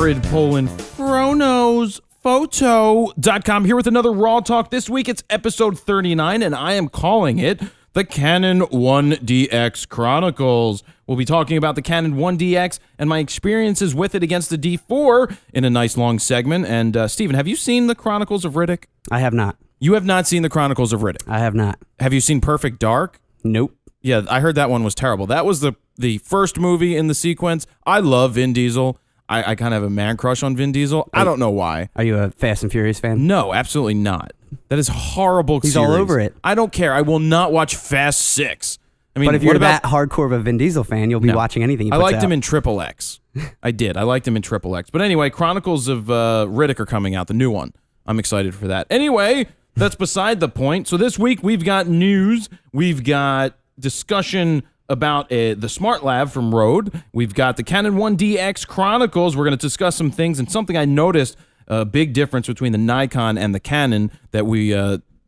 Jared Polin, FroKnowsPhoto.com, here with another RAWtalk. This week it's episode 39, and I am calling it the Canon 1DX Chronicles. We'll be talking about the Canon 1DX and my experiences with it against the D4 in a nice long segment. And Steven, have you seen the Chronicles of Riddick? I have not. You have not seen the Chronicles of Riddick? I have not. Have you seen Perfect Dark? Nope. Yeah, I heard that one was terrible. That was the first movie in the sequence. I love Vin Diesel. I kind of have a man crush on Vin Diesel. I don't know why. Are you a Fast and Furious fan? No, absolutely not. That is horrible. He's series. all over it. I don't care. I will not watch Fast 6. I mean, but if you're that hardcore of a Vin Diesel fan, you'll be watching anything he puts out. I liked him in Triple X. I did. I liked him in Triple X. But anyway, Chronicles of Riddick are coming out, the new one. I'm excited for that. Anyway, that's beside the point. So this week we've got news. We've got discussion about the Smartlav from Rode. We've got the Canon 1DX Chronicles. We're going to discuss some things, and something I noticed, a big difference between the Nikon and the Canon that we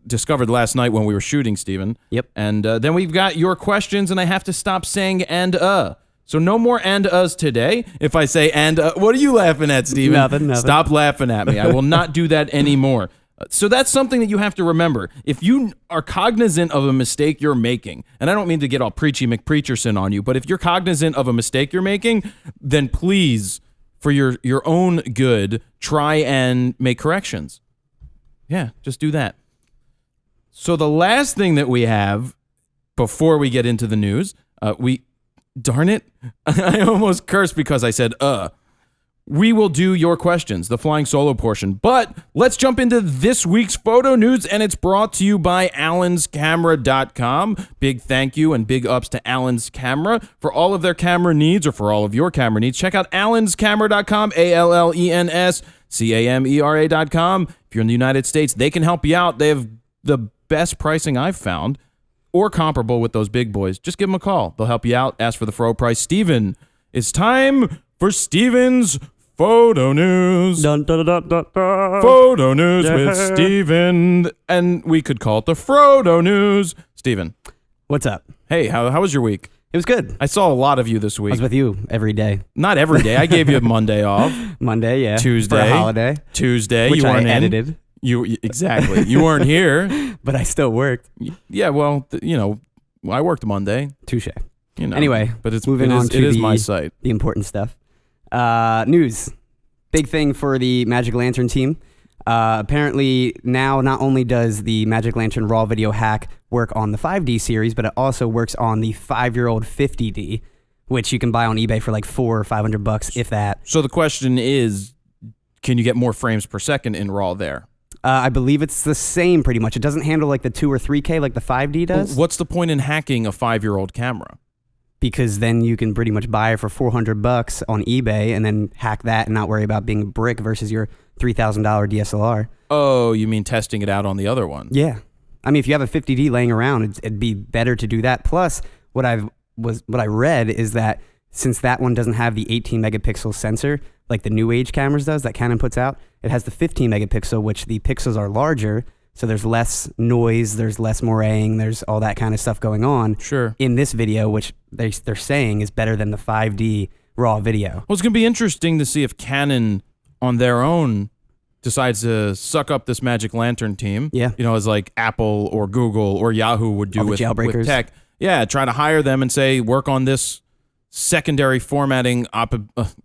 discovered last night when we were shooting, Steven. Yep. And then we've got your questions, and I have to stop saying and So no more and us today. If I say and what are you laughing at, Steven? Nothing. Stop laughing at me. I will not do that anymore. So that's something that you have to remember. If you are cognizant of a mistake you're making, and I don't mean to get all preachy McPreacherson on you, but if you're cognizant of a mistake you're making, then please, for your own good, try and make corrections. Yeah, just do that. So the last thing that we have before we get into the news, darn it, I almost cursed because I said we will do your questions, the flying solo portion. But let's jump into this week's photo news, and it's brought to you by allenscamera.com. Big thank you and big ups to Allen's Camera for all of their camera needs, or for all of your camera needs. Check out allenscamera.com, allenscamera.com. If you're in the United States, they can help you out. They have the best pricing I've found, or comparable with those big boys. Just give them a call. They'll help you out. Ask for the Fro price. Steven, it's time for Steven's Photo News. Dun, dun, dun, dun, dun. Photo News with Steven. And we could call it the Frodo News. Steven. What's up? Hey, how was your week? It was good. I saw a lot of you this week. I was with you every day. Not every day. I gave you a Monday off. Monday, yeah. Tuesday. For a holiday. Tuesday. Which you weren't I edited. In. Exactly. You weren't here. But I still worked. Yeah, well, I worked Monday. Touche. Anyway, but it is my site. The important stuff. News. Big thing for the Magic Lantern team. Apparently now not only does the Magic Lantern RAW video hack work on the 5D series, but it also works on the 5-year-old 50D, which you can buy on eBay for like $400 or $500, if that. So the question is, can you get more frames per second in RAW there? I believe it's the same pretty much. It doesn't handle like the 2 or 3K like the 5D does. What's the point in hacking a 5-year-old camera? Because then you can pretty much buy it for $400 on eBay and then hack that and not worry about being a brick versus your $3,000 DSLR. Oh, you mean testing it out on the other one? Yeah. I mean, if you have a 50D laying around, it'd be better to do that. Plus, what I read is that since that one doesn't have the 18 megapixel sensor like the new age cameras does that Canon puts out, it has the 15 megapixel, which the pixels are larger. So there's less noise, there's less moiraying, there's all that kind of stuff going on. Sure. In this video, which they're saying is better than the 5D RAW video. Well, it's going to be interesting to see if Canon on their own decides to suck up this Magic Lantern team. Yeah. As like Apple or Google or Yahoo would do with tech. Yeah, try to hire them and say, work on this secondary formatting,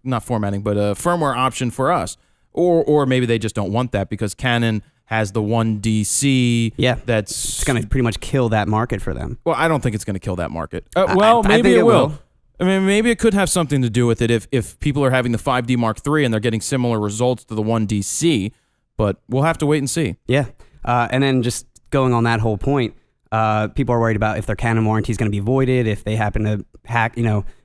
not formatting, but a firmware option for us. Or maybe they just don't want that because Canon has the 1DC. Yeah, it's going to pretty much kill that market for them. Well, I don't think it's going to kill that market. Maybe it will. I mean, maybe it could have something to do with it if people are having the 5D Mark III and they're getting similar results to the 1DC, but we'll have to wait and see. Yeah, and then just going on that whole point, people are worried about if their Canon warranty is going to be voided, if they happen to hack,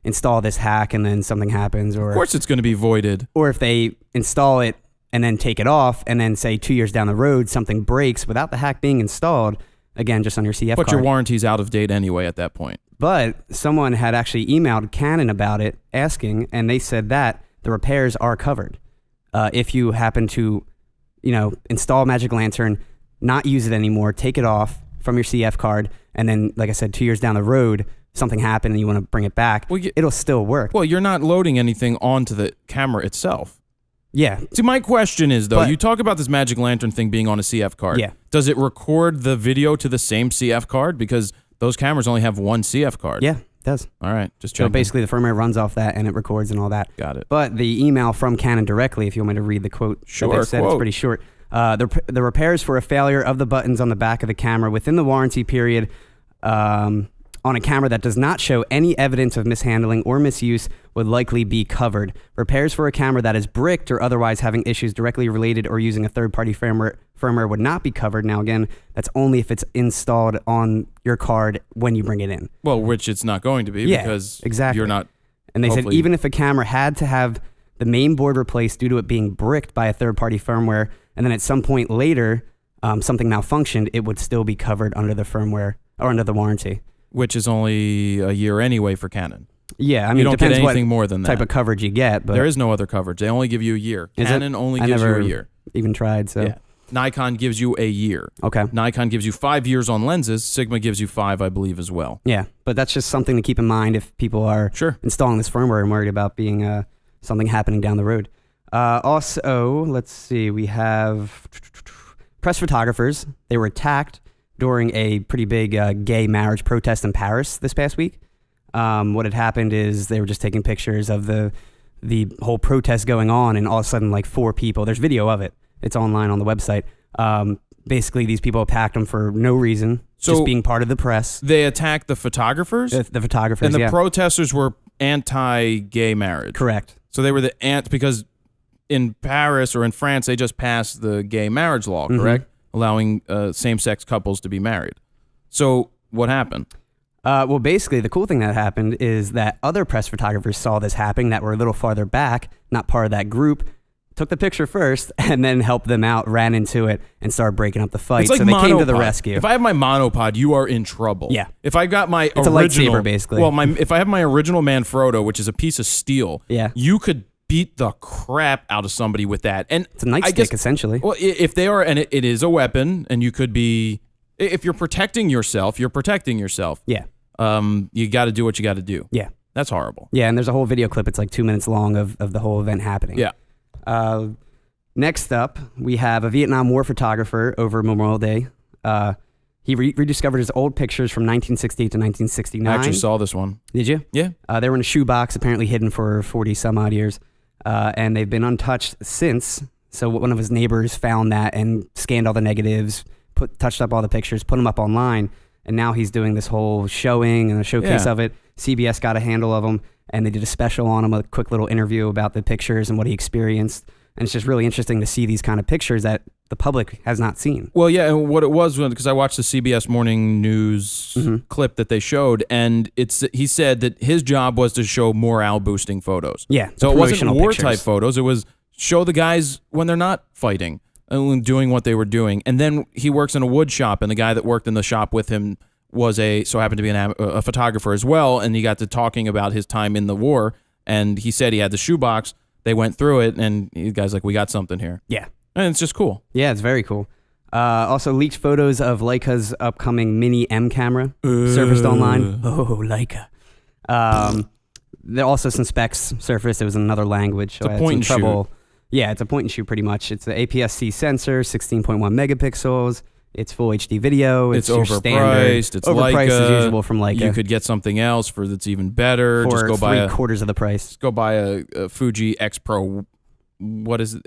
install this hack and then something happens. Or of course it's going to be voided. Or if they install it and then take it off, and then say 2 years down the road, something breaks without the hack being installed, again, just on your CF card. But your warranty's out of date anyway at that point. But someone had actually emailed Canon about it, asking, and they said that the repairs are covered. If you happen to, install Magic Lantern, not use it anymore, take it off from your CF card, and then, like I said, 2 years down the road, something happened and you want to bring it back, it'll still work. Well, you're not loading anything onto the camera itself. Yeah. See, my question is, though, But- you talk about this Magic Lantern thing being on a CF card. Yeah. Does it record the video to the same CF card? Because those cameras only have one CF card. Yeah, it does. All right, just So checking. basically the firmware runs off that and it records and all that. Got it. But the email from Canon directly, if you want me to read the quote that Sure, they said, quote. it's pretty short. The repairs for a failure of the buttons on the back of the camera within the warranty period on a camera that does not show any evidence of mishandling or misuse would likely be covered. Repairs for a camera that is bricked or otherwise having issues directly related or using a third-party firmware would not be covered. Now, again, that's only if it's installed on your card when you bring it in. Well, which it's not going to be because exactly. you're not. And they said hopefully- even if a camera had to have the main board replaced due to it being bricked by a third-party firmware, and then at some point later something malfunctioned, it would still be covered under the firmware or under the warranty. Which is only a year anyway for Canon. Yeah, I mean, You it don't get depends anything what more than that. type of coverage you get. But There is no other coverage. They only give you a year. Is it? Canon only I gives you never a year. even tried. So Yeah. Nikon gives you a year. okay, Nikon gives you 5 years on lenses. Sigma gives you 5, I believe, as well. yeah, but that's just something to keep in mind if people are Sure. installing this firmware and worried about being something happening down the road. Also, let's see, we have press photographers. They were attacked during a pretty big gay marriage protest in Paris this past week. What had happened is they were just taking pictures of the whole protest going on, and all of a sudden, like 4 people, there's video of it. It's online on the website. Basically, these people attacked them for no reason, So- just being part of the press. They attacked the photographers, The photographers, and the yeah. protesters were anti-gay marriage. Correct. So they were because in Paris or in France, they just passed the gay marriage law, correct? Allowing same-sex couples to be married. So what happened? Well, basically, the cool thing that happened is that other press photographers saw this happening that were a little farther back, not part of that group, took the picture first, and then helped them out, ran into it, and started breaking up the fight. It's like so they came to the monopod. rescue. If I have my monopod, you are in trouble. Yeah. If I got my It's a original, lightsaber, basically. Well, if I have my original Frodo, which is a piece of steel, Yeah. you could beat the crap out of somebody with that. And It's a nightstick, I guess, essentially. well, if they are, and it is a weapon, and you could be, if you're protecting yourself, you're protecting yourself. Yeah. You got to do what you got to do. Yeah. That's horrible. Yeah, and there's a whole video clip. It's like 2 minutes long of the whole event happening. Yeah. Next up, we have a Vietnam War photographer over Memorial Day. He rediscovered his old pictures from 1968 to 1969. I actually saw this one. Did you? Yeah. They were in a shoebox, apparently hidden for 40 some odd years. And they've been untouched since. So one of his neighbors found that and scanned all the negatives, touched up all the pictures, put them up online. And now he's doing this whole showing and a showcase Yeah. of it. CBS got a handle of him, and they did a special on him, a quick little interview about the pictures and what he experienced. And it's just really interesting to see these kind of pictures that the public has not seen. Well, yeah, and what it was, because I watched the CBS Morning News clip that they showed, and he said that his job was to show morale-boosting photos. Yeah, So it wasn't promotional war-type pictures. photos. It was show the guys when they're not fighting and doing what they were doing. And then he works in a wood shop, and the guy that worked in the shop with him was happened to be a photographer as well, and he got to talking about his time in the war, and he said he had the shoebox. They went through it, and the guy's like, we got something here. Yeah. And it's just cool. Yeah, it's very cool. Also, leaked photos of Leica's upcoming Mini M camera surfaced online. Oh, Leica. There are also some specs surfaced. It was in another language. So It's a I had point and some trouble. shoot. Yeah, it's a point and shoot pretty much. It's an APS-C sensor, 16.1 megapixels. It's full HD video. It's your overpriced. standard. It's overpriced Leica. as usual from Leica. You could get something else that's even better. for Just go buy a 3/4 of the price. a Fuji X Pro. What is it?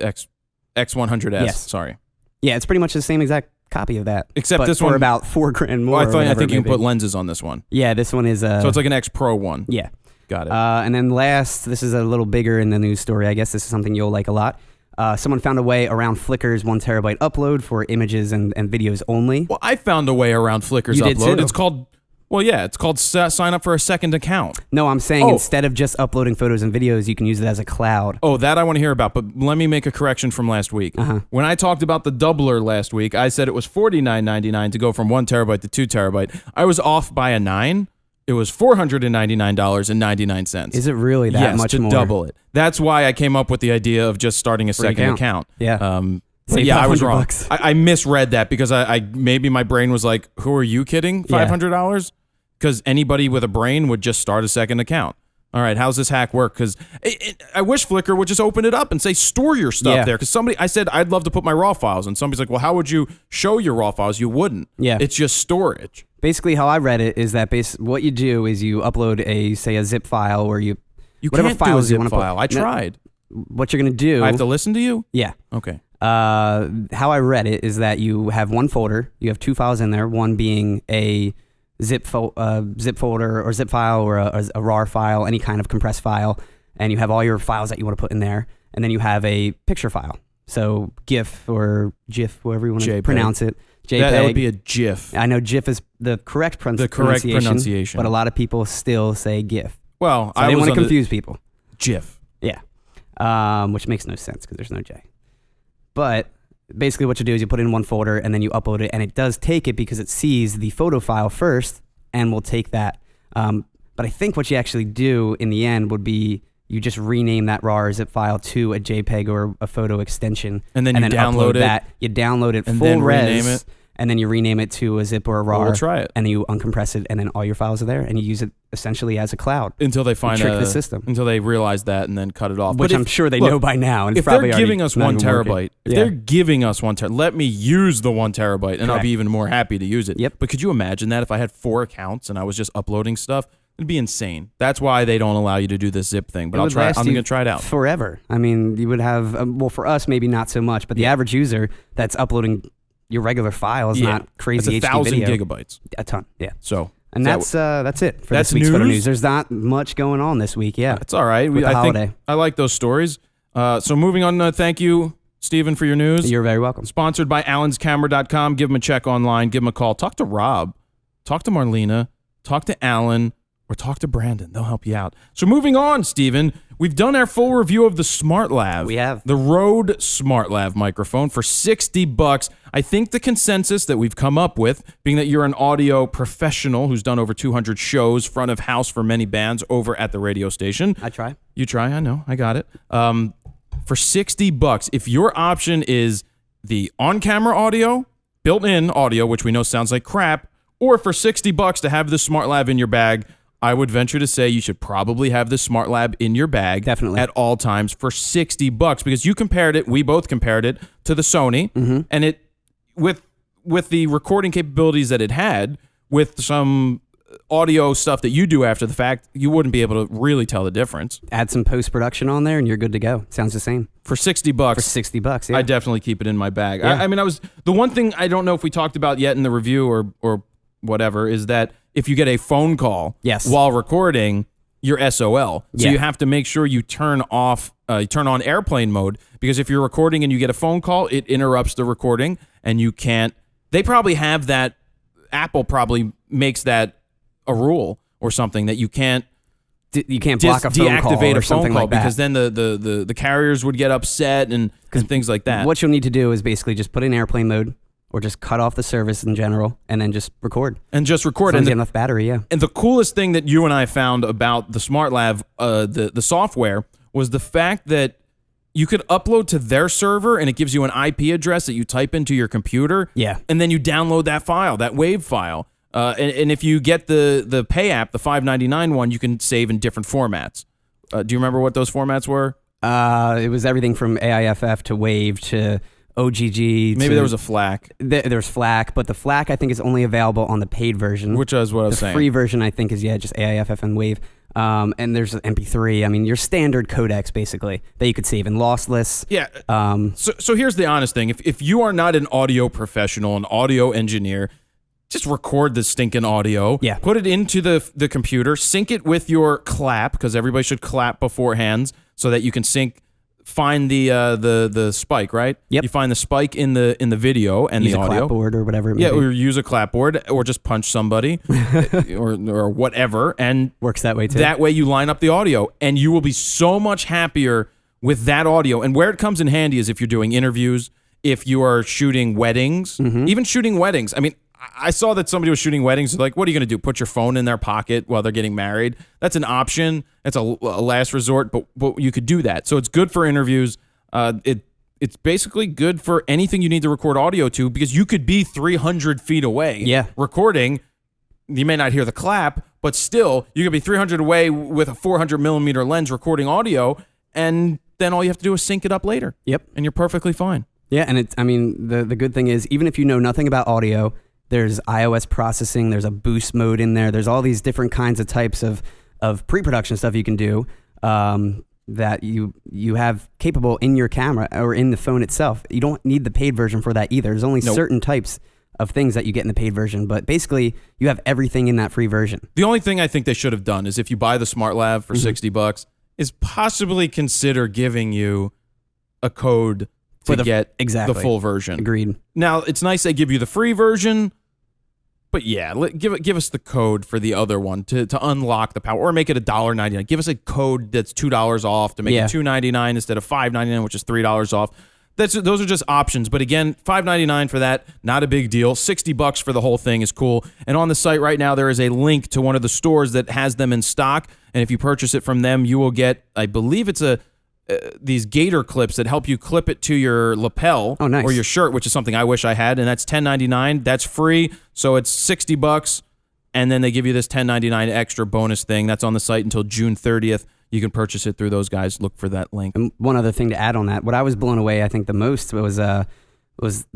X100S. Yes. Sorry. Yeah, it's pretty much the same exact copy of that. Except but this for one about $4,000 more. Well, or I whatever think it you may can put be. lenses on this one. Yeah, this one is. So it's like an X Pro one. Yeah. Got it. And then last, this is a little bigger in the news story. I guess this is something you'll like a lot. Someone found a way around Flickr's 1 terabyte upload for images and videos only. Well, I found a way around Flickr's You did upload. too. It's called. Well, yeah, it's called sign up for a second account. No, I'm saying Oh. instead of just uploading photos and videos, you can use it as a cloud. Oh, that I want to hear about, but let me make a correction from last week. When I talked about the doubler last week, I said it was $49.99 to go from 1 terabyte to 2 terabyte. I was off by a 9. It was $499.99. Is it really that yes, much to more? double it. That's why I came up with the idea of just starting a second account. Yeah. But Save yeah, I was 500 wrong. bucks. I misread that because I maybe my brain was like, "Who are you kidding? $500?" Because anybody with a brain would just start a second account. All right, how's this hack work? Because I wish Flickr would just open it up and say store your stuff there. Because I said I'd love to put my RAW files, and somebody's like, well, how would you show your RAW files? You wouldn't. Yeah. It's just storage. Basically, how I read it is that what you do is you upload a zip file or you whatever can't files do a you zip want to file. put. I tried. What you're gonna do? I have to listen to you? Yeah. Okay. How I read it is that you have one folder. You have 2 files in there. One being a zip folder or zip file or a RAW file, any kind of compressed file, and you have all your files that you want to put in there. And then you have a picture file. So GIF or GIF, whoever you want to pronounce it. JPEG. That would be a GIF. I know GIF is the correct pronunciation, but a lot of people still say GIF. Well, so they want to confuse people. GIF. Yeah. Which makes no sense because there's no J. But basically what you do is you put it in one folder and then you upload it, and it does take it because it sees the photo file first and will take that. But I think what you actually do in the end would be you just rename that RAW or zip file to a JPEG or a photo extension. And then you download it. That. You download it and full then res. Rename it. And then you rename it to a zip or a RAW. Well, we'll try it. And then you uncompress it, and then all your files are there, and you use it essentially as a cloud. Until they find trick the system. Until they realize that and then cut it off. Which I'm sure they know by now. And if they're giving us 1 terabyte, they're giving us 1 terabyte, let me use the 1 terabyte, and I'll be even more happy to use it. Yep. But could you imagine that if I had 4 accounts and I was just uploading stuff? It'd be insane. That's why they don't allow you to do this zip thing. But I'll try. I'm going to try it out forever. I mean, you would have well, for us maybe not so much, but the average user that's uploading your regular file is not crazy. It's 1,000 gigabytes. A ton. Yeah. So. And that's it for this week's photo news. There's not much going on this week. Yeah. It's all right. I think I like those stories. So moving on. Thank you, Stephen, for your news. You're very welcome. Sponsored by allenscamera.com. Give them a check online. Give them a call. Talk to Rob. Talk to Marlena. Talk to Alan. Or talk to Brandon. They'll help you out. So moving on, Stephen, we've done our full review of the Smartlav. We have. The Rode Smartlav microphone for $60. I think the consensus that we've come up with, being that you're an audio professional who's done over 200 shows, front of house for many bands over at the radio station. I try. You try, I know. I got it. For $60, if your option is the on-camera audio, built-in audio, which we know sounds like crap, or for $60 to have the Smartlav in your bag, I would venture to say you should probably have the Smartlav in your bag definitely at all times for $60 because you compared it, we both compared it to the Sony, and it with the recording capabilities that it had, with some audio stuff that you do after the fact, you wouldn't be able to really tell the difference. Add some post-production on there and you're good to go. Sounds the same. For $60. For $60, yeah. I definitely keep it in my bag. Yeah. I mean, the one thing I don't know if we talked about yet in the review or whatever is that if you get a phone call while recording, you're SOL. So you have to make sure you turn on airplane mode, because if you're recording and you get a phone call, it interrupts the recording and you can't. They probably have that. Apple probably makes that a rule or something that you can't. You can't block a phone call deactivate or a phone something call like that. because then the carriers would get upset and things like that. What you'll need to do is basically just put in airplane mode, or just cut off the service in general, and then just record. And just record. And enough battery, yeah. And the coolest thing that you and I found about the Smartlav, the software, was the fact that you could upload to their server, and it gives you an IP address that you type into your computer. Yeah. And then you download that file, that WAV file. And if you get the pay app, the $5.99 one, you can save in different formats. Do you remember what those formats were? It was everything from AIFF to WAV to OGG. Maybe there was a FLAC. There's FLAC, but the FLAC I think is only available on the paid version. Which is what I was saying. The free version I think is just AIFF and WAV. And there's an MP3. I mean, your standard codecs basically that you could save in lossless. Yeah. So here's the honest thing: if you are not an audio professional, an audio engineer, just record the stinking audio. Yeah. Put it into the computer. Sync it with your clap, because everybody should clap beforehand so that you can sync. Find the spike, right? Yep. You find the spike in the video and use the audio. Use a clapboard or whatever it may be. Or use a clapboard, or just punch somebody, or whatever, and works that way too. That way you line up the audio, and you will be so much happier with that audio. And where it comes in handy is if you're doing interviews, if you are shooting weddings, even shooting weddings. I mean, I saw that somebody was shooting weddings. Like, what are you going to do? Put your phone in their pocket while they're getting married? That's an option. That's a last resort, but you could do that. So it's good for interviews. It's basically good for anything you need to record audio to, because you could be 300 feet away recording. You may not hear the clap, but still, you could be 300 away with a 400 millimeter lens recording audio, and then all you have to do is sync it up later. Yep. And you're perfectly fine. Yeah, and the good thing is, even if you know nothing about audio, there's iOS processing, there's a boost mode in there, there's all these different kinds of types of pre-production stuff you can do that you have capable in your camera or in the phone itself. You don't need the paid version for that either. There's only certain types of things that you get in the paid version, but basically you have everything in that free version. The only thing I think they should have done is if you buy the Smartlav for $60, is possibly consider giving you a code to get the full version. Agreed. Now, it's nice they give you the free version, but yeah, give us the code for the other one to unlock the power, or make it $1.99. Give us a code that's $2 off to make it $2.99 instead of $5.99, which is $3 off. Those are just options. But again, $5.99 for that, not a big deal. $60 for the whole thing is cool. And on the site right now, there is a link to one of the stores that has them in stock. And if you purchase it from them, you will get, I believe it's these gator clips that help you clip it to your lapel or your shirt, which is something I wish I had. And that's $10.99. That's free. So it's $60. And then they give you this $10.99 extra bonus thing. That's on the site until June 30th. You can purchase it through those guys. Look for that link. And one other thing to add on that, what I was blown away, I think the most was the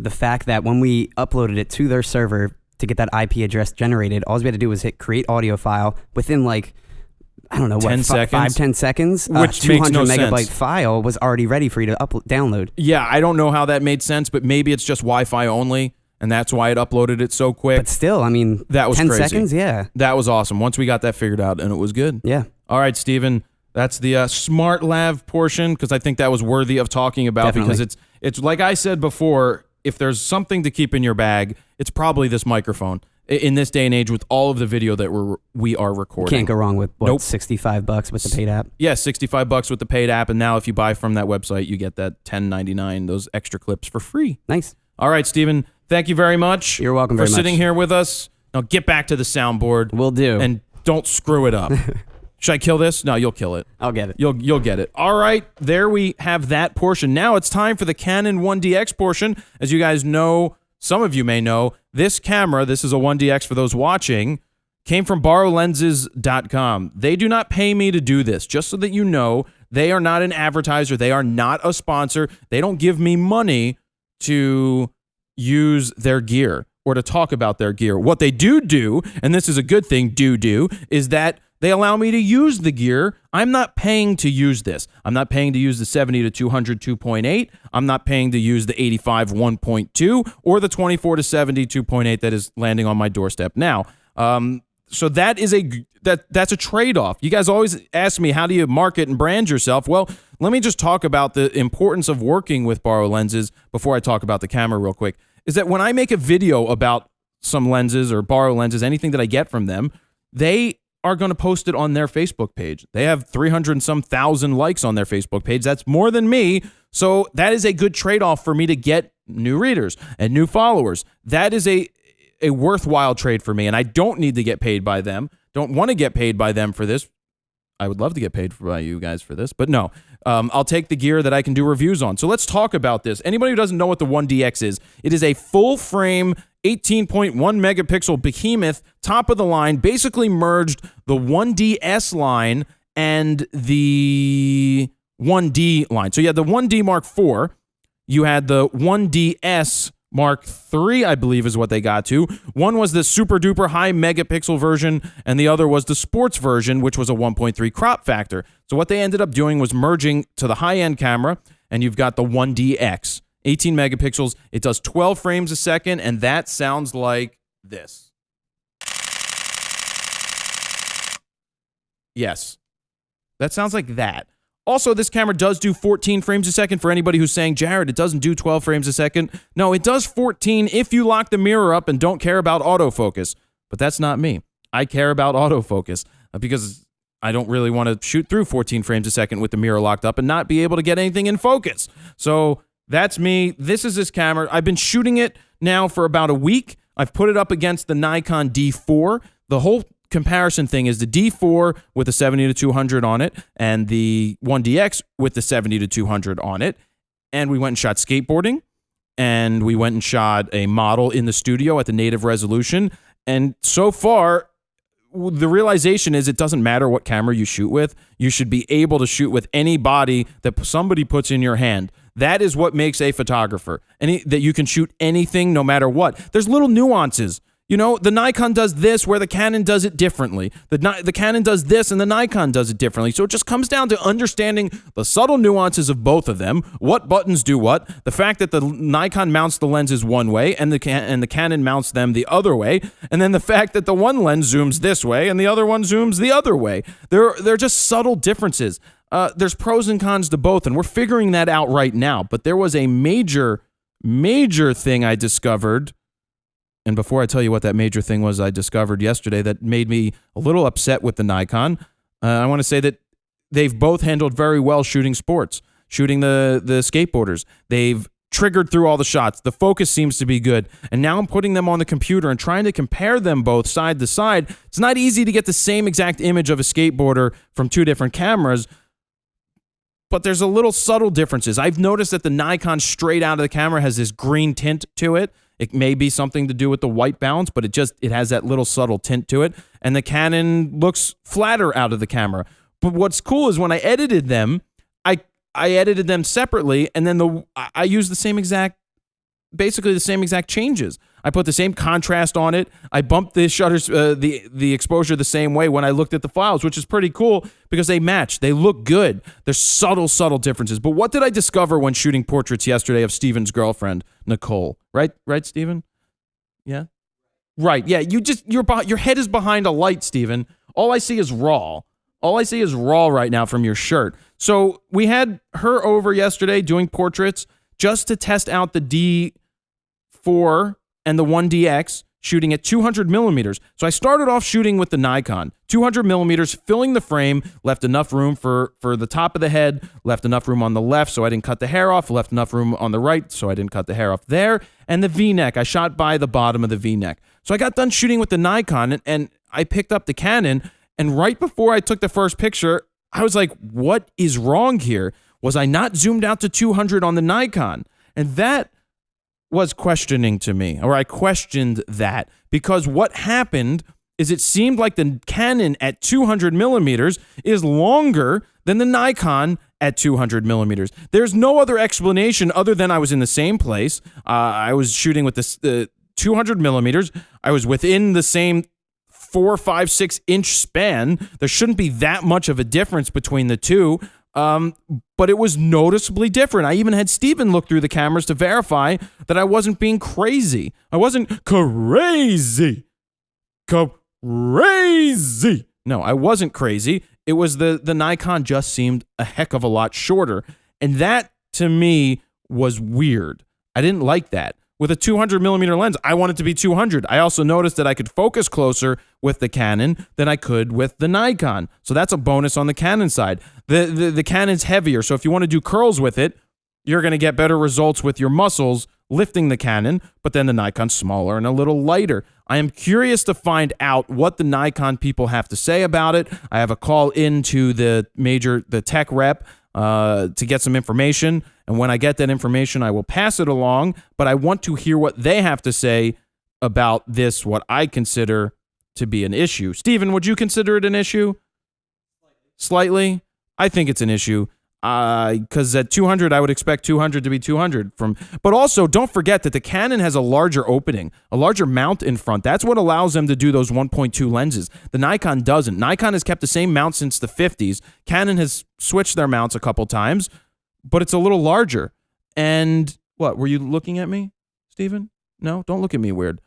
fact that when we uploaded it to their server to get that IP address generated, all we had to do was hit create audio file within 10 seconds, which 200 makes no megabyte sense. File was already ready for you to download. Yeah, I don't know how that made sense, but maybe it's just Wi-Fi only, and that's why it uploaded it so quick. But still, that was 10 crazy. seconds, yeah. That was awesome. Once we got that figured out, and it was good. Yeah. All right, Steven, that's the Smartlav portion, because I think that was worthy of talking about. Definitely. Because it's like I said before, if there's something to keep in your bag, it's probably this microphone. In this day and age, with all of the video that we are recording. Can't go wrong with $65 with the paid app. Yeah, $65 with the paid app, and now if you buy from that website, you get that $10.99, those extra clips for free. Nice. All right, Steven, thank you very much. You're welcome for very much. sitting here with us. Now get back to the soundboard. Will do. And don't screw it up. Should I kill this? No, you'll kill it. I'll get it. You'll get it. All right, there we have that portion. Now it's time for the Canon 1DX portion. As you guys know, some of you may know, this camera, this is a 1DX for those watching, came from borrowlenses.com. They do not pay me to do this. Just so that you know, they are not an advertiser. They are not a sponsor. They don't give me money to use their gear or to talk about their gear. What they do, and this is a good thing, is that they allow me to use the gear. I'm not paying to use this. I'm not paying to use the 70 to 200 2.8. I'm not paying to use the 85 1.2 or the 24 to 70 2.8 that is landing on my doorstep now. So that is that's a trade-off. You guys always ask me, how do you market and brand yourself? Well, let me just talk about the importance of working with Borrow Lenses before I talk about the camera real quick. Is that when I make a video about some lenses or Borrow Lenses, anything that I get from them, they are going to post it on their Facebook page. They have 300 and some thousand likes on their Facebook page. That's more than me. So that is a good trade-off for me to get new readers and new followers. That is a worthwhile trade for me, and I don't need to get paid by them. Don't want to get paid by them for this. I would love to get paid by you guys for this, but no. I'll take the gear that I can do reviews on. So let's talk about this. Anybody who doesn't know what the 1DX is, it is a full-frame 18.1 megapixel behemoth, top of the line, basically merged the 1DS line and the 1D line. So you had the 1D Mark IV, you had the 1DS Mark III, I believe is what they got to. One was the super duper high megapixel version, and the other was the sports version, which was a 1.3 crop factor. So what they ended up doing was merging to the high-end camera, and you've got the 1DX. 18 megapixels. It does 12 frames a second, and that sounds like this. Yes. That sounds like that. Also, this camera does do 14 frames a second for anybody who's saying, Jared, it doesn't do 12 frames a second. No, it does 14 if you lock the mirror up and don't care about autofocus. But that's not me. I care about autofocus because I don't really want to shoot through 14 frames a second with the mirror locked up and not be able to get anything in focus. So that's me. This is this camera. I've been shooting it now for about a week. I've put it up against the Nikon D4. The whole comparison thing is the D4 with the 70 to 200 on it and the 1DX with the 70 to 200 on it. And we went and shot skateboarding, and we went and shot a model in the studio at the native resolution. And so far, the realization is it doesn't matter what camera you shoot with. You should be able to shoot with any body that somebody puts in your hand. That is what makes a photographer. That you can shoot anything no matter what. There's little nuances. You know, the Nikon does this where the Canon does it differently. The Canon does this and the Nikon does it differently. So it just comes down to understanding the subtle nuances of both of them, what buttons do what, the fact that the Nikon mounts the lenses one way and the Canon mounts them the other way, and then the fact that the one lens zooms this way and the other one zooms the other way. They're just subtle differences. There's pros and cons to both, and we're figuring that out right now. But there was a major thing I discovered. And before I tell you what that major thing was I discovered yesterday that made me a little upset with the Nikon, I want to say that they've both handled very well shooting sports, shooting the skateboarders. They've triggered through all the shots. The focus seems to be good. And now I'm putting them on the computer and trying to compare them both side to side. It's not easy to get the same exact image of a skateboarder from two different cameras, but there's a little subtle differences. I've noticed that the Nikon straight out of the camera has this green tint to it. It may be something to do with the white balance, but it has that little subtle tint to it. And the Canon looks flatter out of the camera. But what's cool is when I edited them, I edited them separately, and then I used basically the same exact changes. I put the same contrast on it. I bumped the shutters, the exposure the same way when I looked at the files, which is pretty cool because they match. They look good. There's subtle differences. But what did I discover when shooting portraits yesterday of Steven's girlfriend, Nicole? Right, Steven? Yeah? Right, yeah. Your head is behind a light, Steven. All I see is raw. All I see is raw right now from your shirt. So we had her over yesterday doing portraits just to test out the D4 and the 1DX, shooting at 200 millimeters. So I started off shooting with the Nikon, 200 millimeters, filling the frame, left enough room for the top of the head, left enough room on the left so I didn't cut the hair off, left enough room on the right so I didn't cut the hair off there, and the V-neck. I shot by the bottom of the V-neck. So I got done shooting with the Nikon, and I picked up the Canon, and right before I took the first picture, I was like, what is wrong here? Was I not zoomed out to 200 on the Nikon? And that was questioning to me, or I questioned that, because what happened is it seemed like the Canon at 200 millimeters is longer than the Nikon at 200 millimeters. There's no other explanation other than I was in the same place. I was shooting with the 200 millimeters. I was within the same 4, 5, 6 inch span. There shouldn't be that much of a difference between the two. But it was noticeably different. I even had Steven look through the cameras to verify that I wasn't being crazy. I wasn't crazy. No, I wasn't crazy. It was the Nikon just seemed a heck of a lot shorter. And that, to me, was weird. I didn't like that. With a 200 millimeter lens, I want it to be 200. I also noticed that I could focus closer with the Canon than I could with the Nikon. So that's a bonus on the Canon side. The Canon's heavier, so if you want to do curls with it, you're going to get better results with your muscles lifting the Canon, but then the Nikon's smaller and a little lighter. I am curious to find out what the Nikon people have to say about it. I have a call into the tech rep to get some information. And when I get that information, I will pass it along. But I want to hear what they have to say about this, what I consider to be an issue. Steven, would you consider it an issue? Slightly? I think it's an issue. Because at 200, I would expect 200 to be 200 from. But also, don't forget that the Canon has a larger opening, a larger mount in front. That's what allows them to do those 1.2 lenses. The Nikon doesn't. Nikon has kept the same mount since the 50s. Canon has switched their mounts a couple times, but it's a little larger. And what, were you looking at me, Steven? No, don't look at me weird.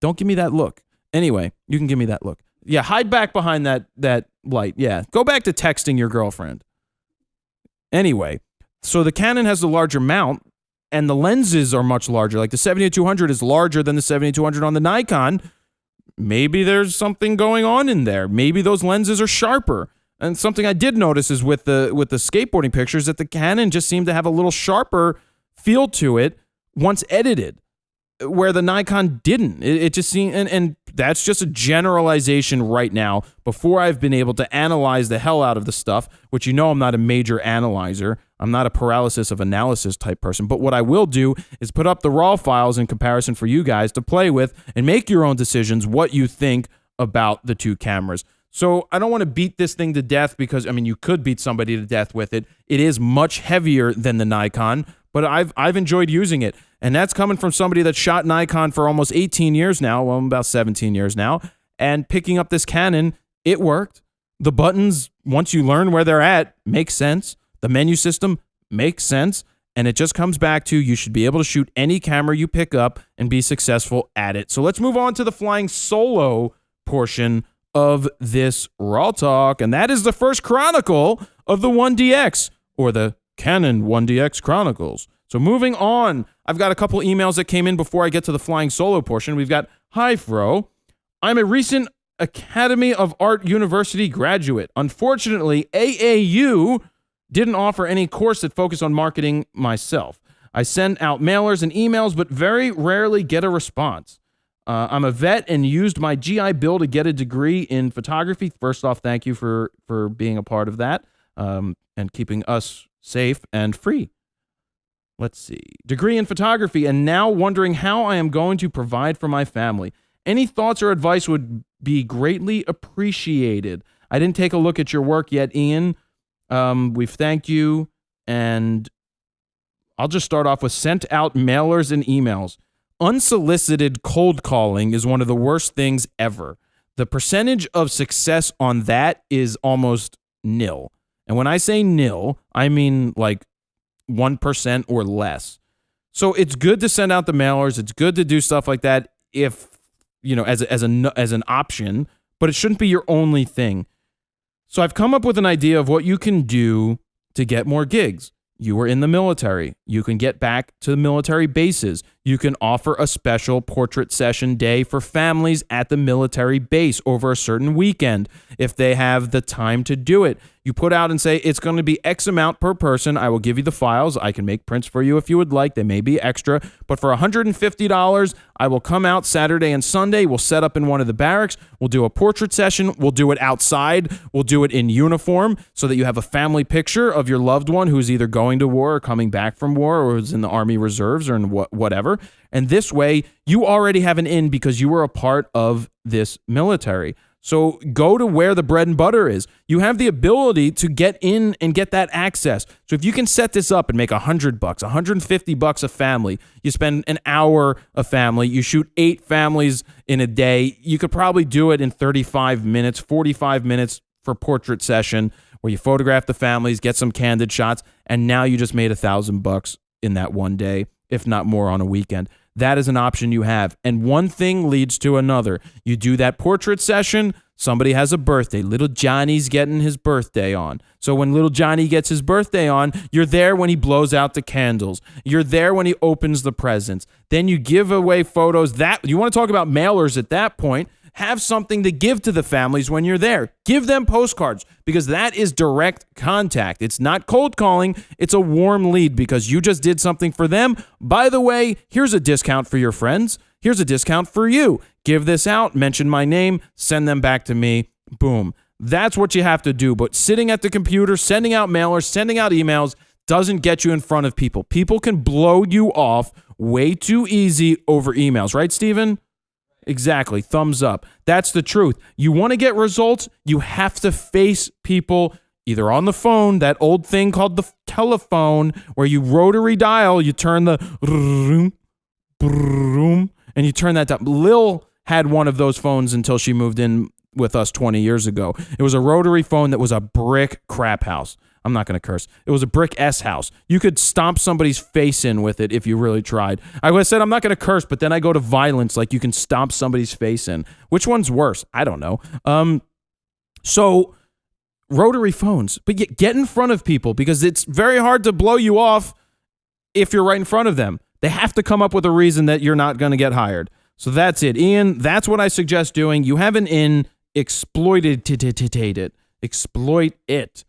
Don't give me that look. Anyway, you can give me that look. Yeah, hide back behind that light. Yeah, go back to texting your girlfriend. Anyway, so the Canon has the larger mount, and the lenses are much larger. Like the 70-200 is larger than the 70-200 on the Nikon. Maybe there's something going on in there. Maybe those lenses are sharper. And something I did notice is with the skateboarding pictures that the Canon just seemed to have a little sharper feel to it once edited, where the Nikon didn't. It just seemed, and that's just a generalization right now before I've been able to analyze the hell out of the stuff, which you know I'm not a major analyzer. I'm not a paralysis of analysis type person. But what I will do is put up the raw files in comparison for you guys to play with and make your own decisions what you think about the two cameras. So I don't want to beat this thing to death because, I mean, you could beat somebody to death with it. It is much heavier than the Nikon, but I've enjoyed using it. And that's coming from somebody that shot Nikon for almost 18 years now, well, about 17 years now, and picking up this Canon, it worked. The buttons, once you learn where they're at, makes sense. The menu system makes sense. And it just comes back to you should be able to shoot any camera you pick up and be successful at it. So let's move on to the flying solo portion of this RAWtalk, and that is the first chronicle of the 1DX, or the Canon 1DX Chronicles. So moving on, I've got a couple emails that came in before I get to the flying solo portion. We've got, "Hi, Fro. I'm a recent Academy of Art University graduate. Unfortunately, AAU didn't offer any course that focused on marketing myself. I send out mailers and emails, but very rarely get a response. I'm a vet and used my GI Bill to get a degree in photography. First off, thank you for being a part of that and keeping us safe and free. Let's see. Degree in photography, and now wondering how I am going to provide for my family. Any thoughts or advice would be greatly appreciated. I didn't take a look at your work yet, Ian. We've thanked you, and I'll just start off with sent out mailers and emails. Unsolicited cold calling is one of the worst things ever. The percentage of success on that is almost nil. And when I say nil, I mean like 1% or less. So it's good to send out the mailers. It's good to do stuff like that if, you know, as an option, but it shouldn't be your only thing. So I've come up with an idea of what you can do to get more gigs. You were in the military. You can get back to the military bases. You can offer a special portrait session day for families at the military base over a certain weekend if they have the time to do it. You put out and say, it's going to be X amount per person. I will give you the files. I can make prints for you if you would like. They may be extra. But for $150, I will come out Saturday and Sunday. We'll set up in one of the barracks. We'll do a portrait session. We'll do it outside. We'll do it in uniform so that you have a family picture of your loved one who's either going to war or coming back from war or is in the Army Reserves or in whatever. And this way, you already have an in because you were a part of this military. So go to where the bread and butter is. You have the ability to get in and get that access. So if you can set this up and make $100, $150 a family, you spend an hour a family, you shoot 8 families in a day, you could probably do it in 35 minutes, 45 minutes for portrait session where you photograph the families, get some candid shots, and now you just made $1,000 in that one day, if not more on a weekend. That is an option you have. And one thing leads to another. You do that portrait session, somebody has a birthday. Little Johnny's getting his birthday on. So when little Johnny gets his birthday on, you're there when he blows out the candles. You're there when he opens the presents. Then you give away photos. That you want to talk about mailers at that point. Have something to give to the families when you're there. Give them postcards because that is direct contact. It's not cold calling. It's a warm lead because you just did something for them. By the way, here's a discount for your friends. Here's a discount for you. Give this out, mention my name, send them back to me. Boom. That's what you have to do. But sitting at the computer, sending out mailers, sending out emails doesn't get you in front of people. People can blow you off way too easy over emails. Right, Steven? Exactly. Thumbs up. That's the truth. You want to get results, you have to face people either on the phone, that old thing called the telephone, where you rotary dial, you turn the and you turn that down. Lil had one of those phones until she moved in with us 20 years ago. It was a rotary phone that was a brick crap house. I'm not going to curse. It was a brick S house. You could stomp somebody's face in with it if you really tried. I said I'm not going to curse, but then I go to violence, like you can stomp somebody's face in. Which one's worse? I don't know. So rotary phones, but get in front of people because it's very hard to blow you off if you're right in front of them. They have to come up with a reason that you're not going to get hired. So that's it. Ian, that's what I suggest doing. You have an in, exploit it. Exploit it.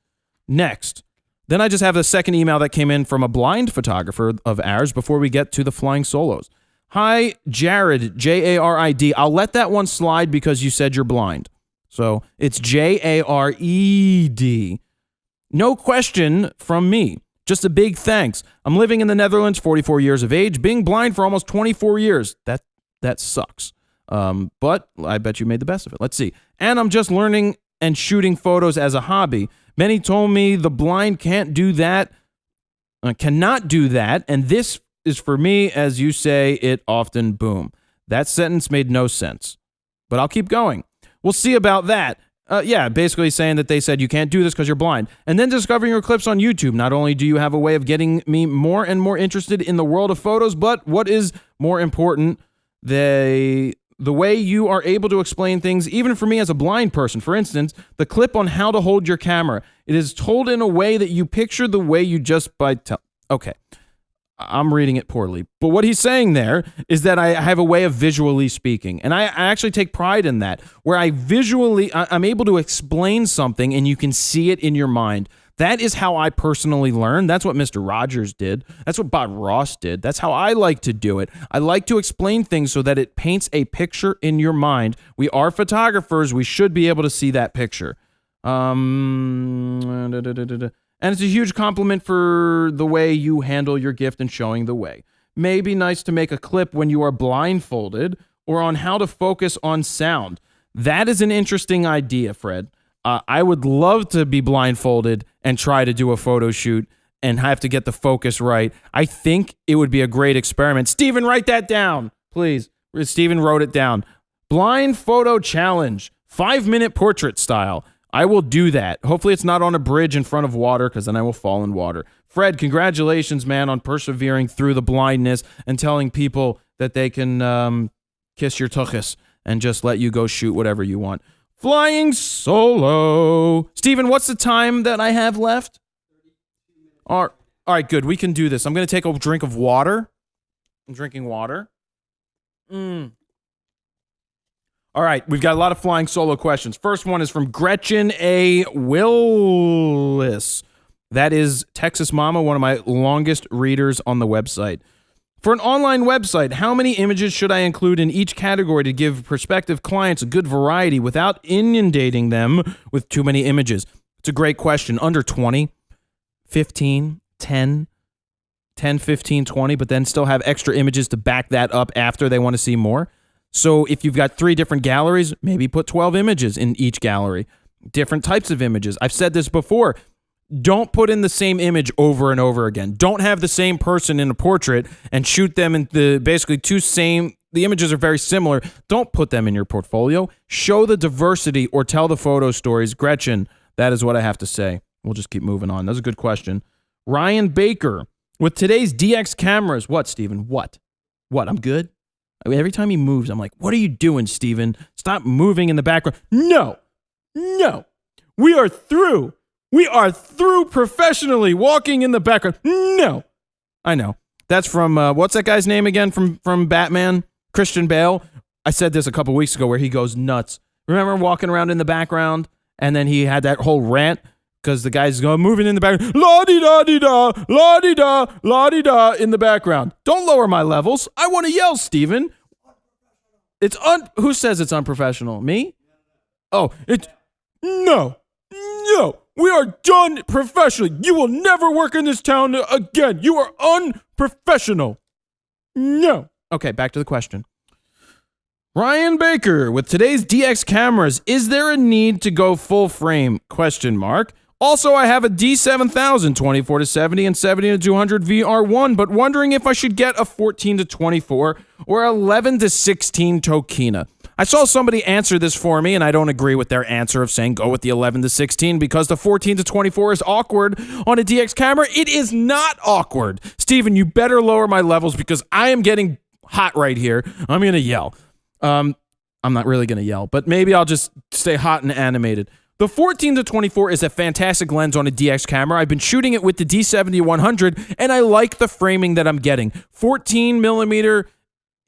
Next, then I just have a second email that came in from a blind photographer of ours before we get to the flying solos. Hi, Jared, Jarid. I'll let that one slide because you said you're blind. So it's Jared. No question from me. Just a big thanks. I'm living in the Netherlands, 44 years of age, being blind for almost 24 years. That sucks. But I bet you made the best of it. Let's see. And I'm just learning and shooting photos as a hobby. Many told me the blind cannot do that. And this is for me, as you say, it often boom. That sentence made no sense. But I'll keep going. We'll see about that. Basically saying that they said you can't do this because you're blind. And then discovering your clips on YouTube. Not only do you have a way of getting me more and more interested in the world of photos, but what is more important, the way you are able to explain things, even for me as a blind person. For instance, the clip on how to hold your camera. It is told in a way that you picture the way you just Okay. I'm reading it poorly. But what he's saying there is that I have a way of visually speaking. And I actually take pride in that, where I'm able to explain something and you can see it in your mind. That is how I personally learn. That's what Mr. Rogers did. That's what Bob Ross did. That's how I like to do it. I like to explain things so that it paints a picture in your mind. We are photographers. We should be able to see that picture. And it's a huge compliment for the way you handle your gift and showing the way. Maybe nice to make a clip when you are blindfolded or on how to focus on sound. That is an interesting idea, Fred. I would love to be blindfolded and try to do a photo shoot and have to get the focus right. I think it would be a great experiment. Steven, write that down, please. Steven wrote it down. Blind photo challenge, 5-minute portrait style. I will do that. Hopefully it's not on a bridge in front of water, because then I will fall in water. Fred, congratulations, man, on persevering through the blindness and telling people that they can kiss your tuchus and just let you go shoot whatever you want. Flying solo. Steven, what's the time that I have left? All right, good. We can do this. I'm going to take a drink of water. I'm drinking water. All right, we've got a lot of flying solo questions. First one is from Gretchen A. Willis. That is Texas Mama, one of my longest readers on the website. For an online website, how many images should I include in each category to give prospective clients a good variety without inundating them with too many images? It's a great question. Under 20, 15, 10, 15, 20, but then still have extra images to back that up after they want to see more. So if you've got 3 different galleries, maybe put 12 images in each gallery. Different types of images. I've said this before. Don't put in the same image over and over again. Don't have the same person in a portrait and shoot them in the images are very similar. Don't put them in your portfolio. Show the diversity or tell the photo stories. Gretchen, that is what I have to say. We'll just keep moving on. That's a good question. Ryan Baker, with today's DX cameras, what, Steven? What? I'm good? Every time he moves, I'm like, what are you doing, Steven? Stop moving in the background. No. We are through professionally walking in the background. No. I know. That's from, what's that guy's name again from Batman? Christian Bale. I said this a couple weeks ago where he goes nuts. Remember walking around in the background? And then he had that whole rant because the guy's going moving in the background. La-di-da-di-da, la-di-da, la-di-da in the background. Don't lower my levels. I want to yell, Steven. Who says it's unprofessional? Me? Oh, no. We are done professionally. You will never work in this town again. You are unprofessional. No. Okay, back to the question. Ryan Baker, with today's DX cameras, is there a need to go full frame? ? Also, I have a D7000 24-70 and 70-200 VR1, but wondering if I should get a 14-24 or 11-16 Tokina. I saw somebody answer this for me, and I don't agree with their answer of saying go with the 11-16 because the 14-24 is awkward on a DX camera. It is not awkward. Steven, you better lower my levels because I am getting hot right here. I'm going to yell. I'm not really going to yell, but maybe I'll just stay hot and animated. The 14-24 is a fantastic lens on a DX camera. I've been shooting it with the D70-100, and I like the framing that I'm getting. 14mm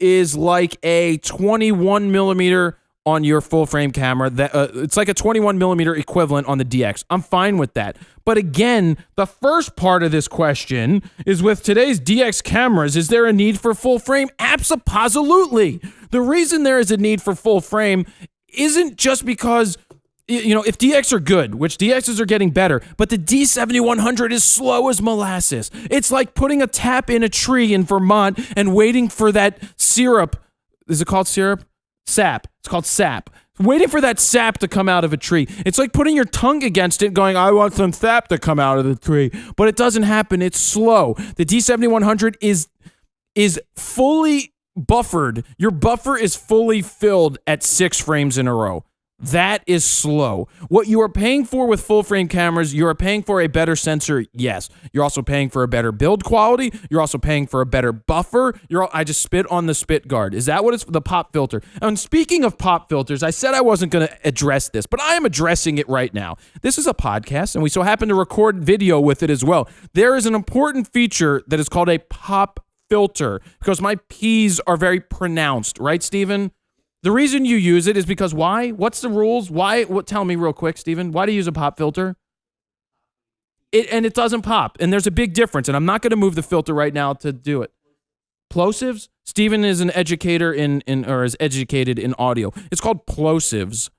is like a 21mm on your full frame camera. It's like a 21mm equivalent on the DX. I'm fine with that. But again, the first part of this question is with today's DX cameras, is there a need for full frame? Abso-positively. The reason there is a need for full frame isn't just because, if DX are good, which DXs are getting better, but the D70-100 is slow as molasses. It's like putting a tap in a tree in Vermont and waiting for that syrup. Is it called syrup? Sap. It's called sap. Waiting for that sap to come out of a tree. It's like putting your tongue against it going, I want some sap to come out of the tree. But it doesn't happen. It's slow. The D7100 is fully buffered. Your buffer is fully filled at 6 frames in a row. That is slow. What you are paying for with full frame cameras, you are paying for a better sensor, yes. You're also paying for a better build quality. You're also paying for a better buffer. I just spit on the spit guard. Is that what it's the pop filter? And speaking of pop filters, I said I wasn't going to address this, but I am addressing it right now. This is a podcast, and we so happen to record video with it as well. There is an important feature that is called a pop filter because my P's are very pronounced, right, Steven? The reason you use it is because why? What's the rules? Why? Tell me real quick, Steven. Why do you use a pop filter? It doesn't pop, and there's a big difference, and I'm not going to move the filter right now to do it. Plosives? Steven is an educator or is educated in audio. It's called plosives.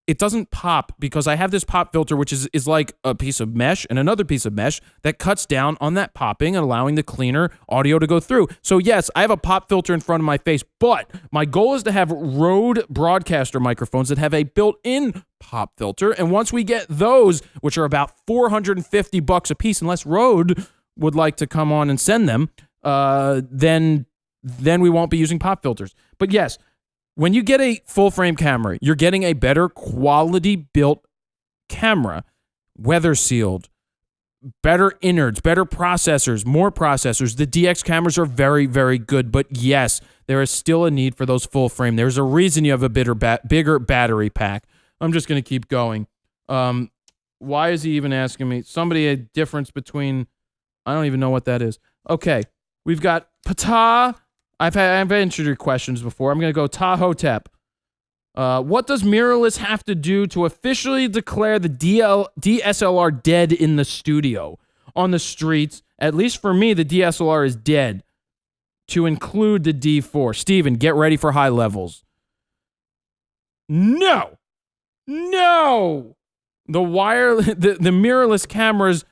It doesn't pop because I have this pop filter, which is like a piece of mesh and another piece of mesh that cuts down on that popping and allowing the cleaner audio to go through. So yes, I have a pop filter in front of my face, but my goal is to have Rode broadcaster microphones that have a built-in pop filter. And once we get those, which are about $450 a piece, unless Rode would like to come on and send them, then we won't be using pop filters. But yes, when you get a full frame camera, you're getting a better quality built camera, weather sealed, better innards, better processors, more processors. The DX cameras are very, very good, but yes, there is still a need for those full frame. There's a reason you have a bigger battery pack. I'm just going to keep going. Why is he even asking me? Somebody a difference between, I don't even know what that is. Okay, we've got Pata. I've answered your questions before. I'm going to go Tahotep. What does mirrorless have to do to officially declare the DSLR dead in the studio? On the streets, at least for me, the DSLR is dead. To include the D4. Steven, get ready for high levels. No! The mirrorless cameras,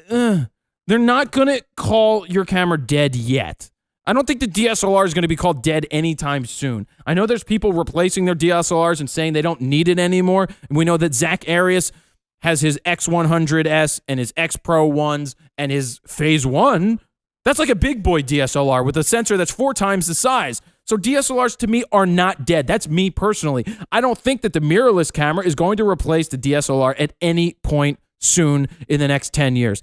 they're not going to call your camera dead yet. I don't think the DSLR is going to be called dead anytime soon. I know there's people replacing their DSLRs and saying they don't need it anymore. And we know that Zachery has his X100S and his X Pro 1s and his Phase 1. That's like a big boy DSLR with a sensor that's 4 times the size. So DSLRs to me are not dead. That's me personally. I don't think that the mirrorless camera is going to replace the DSLR at any point soon in the next 10 years.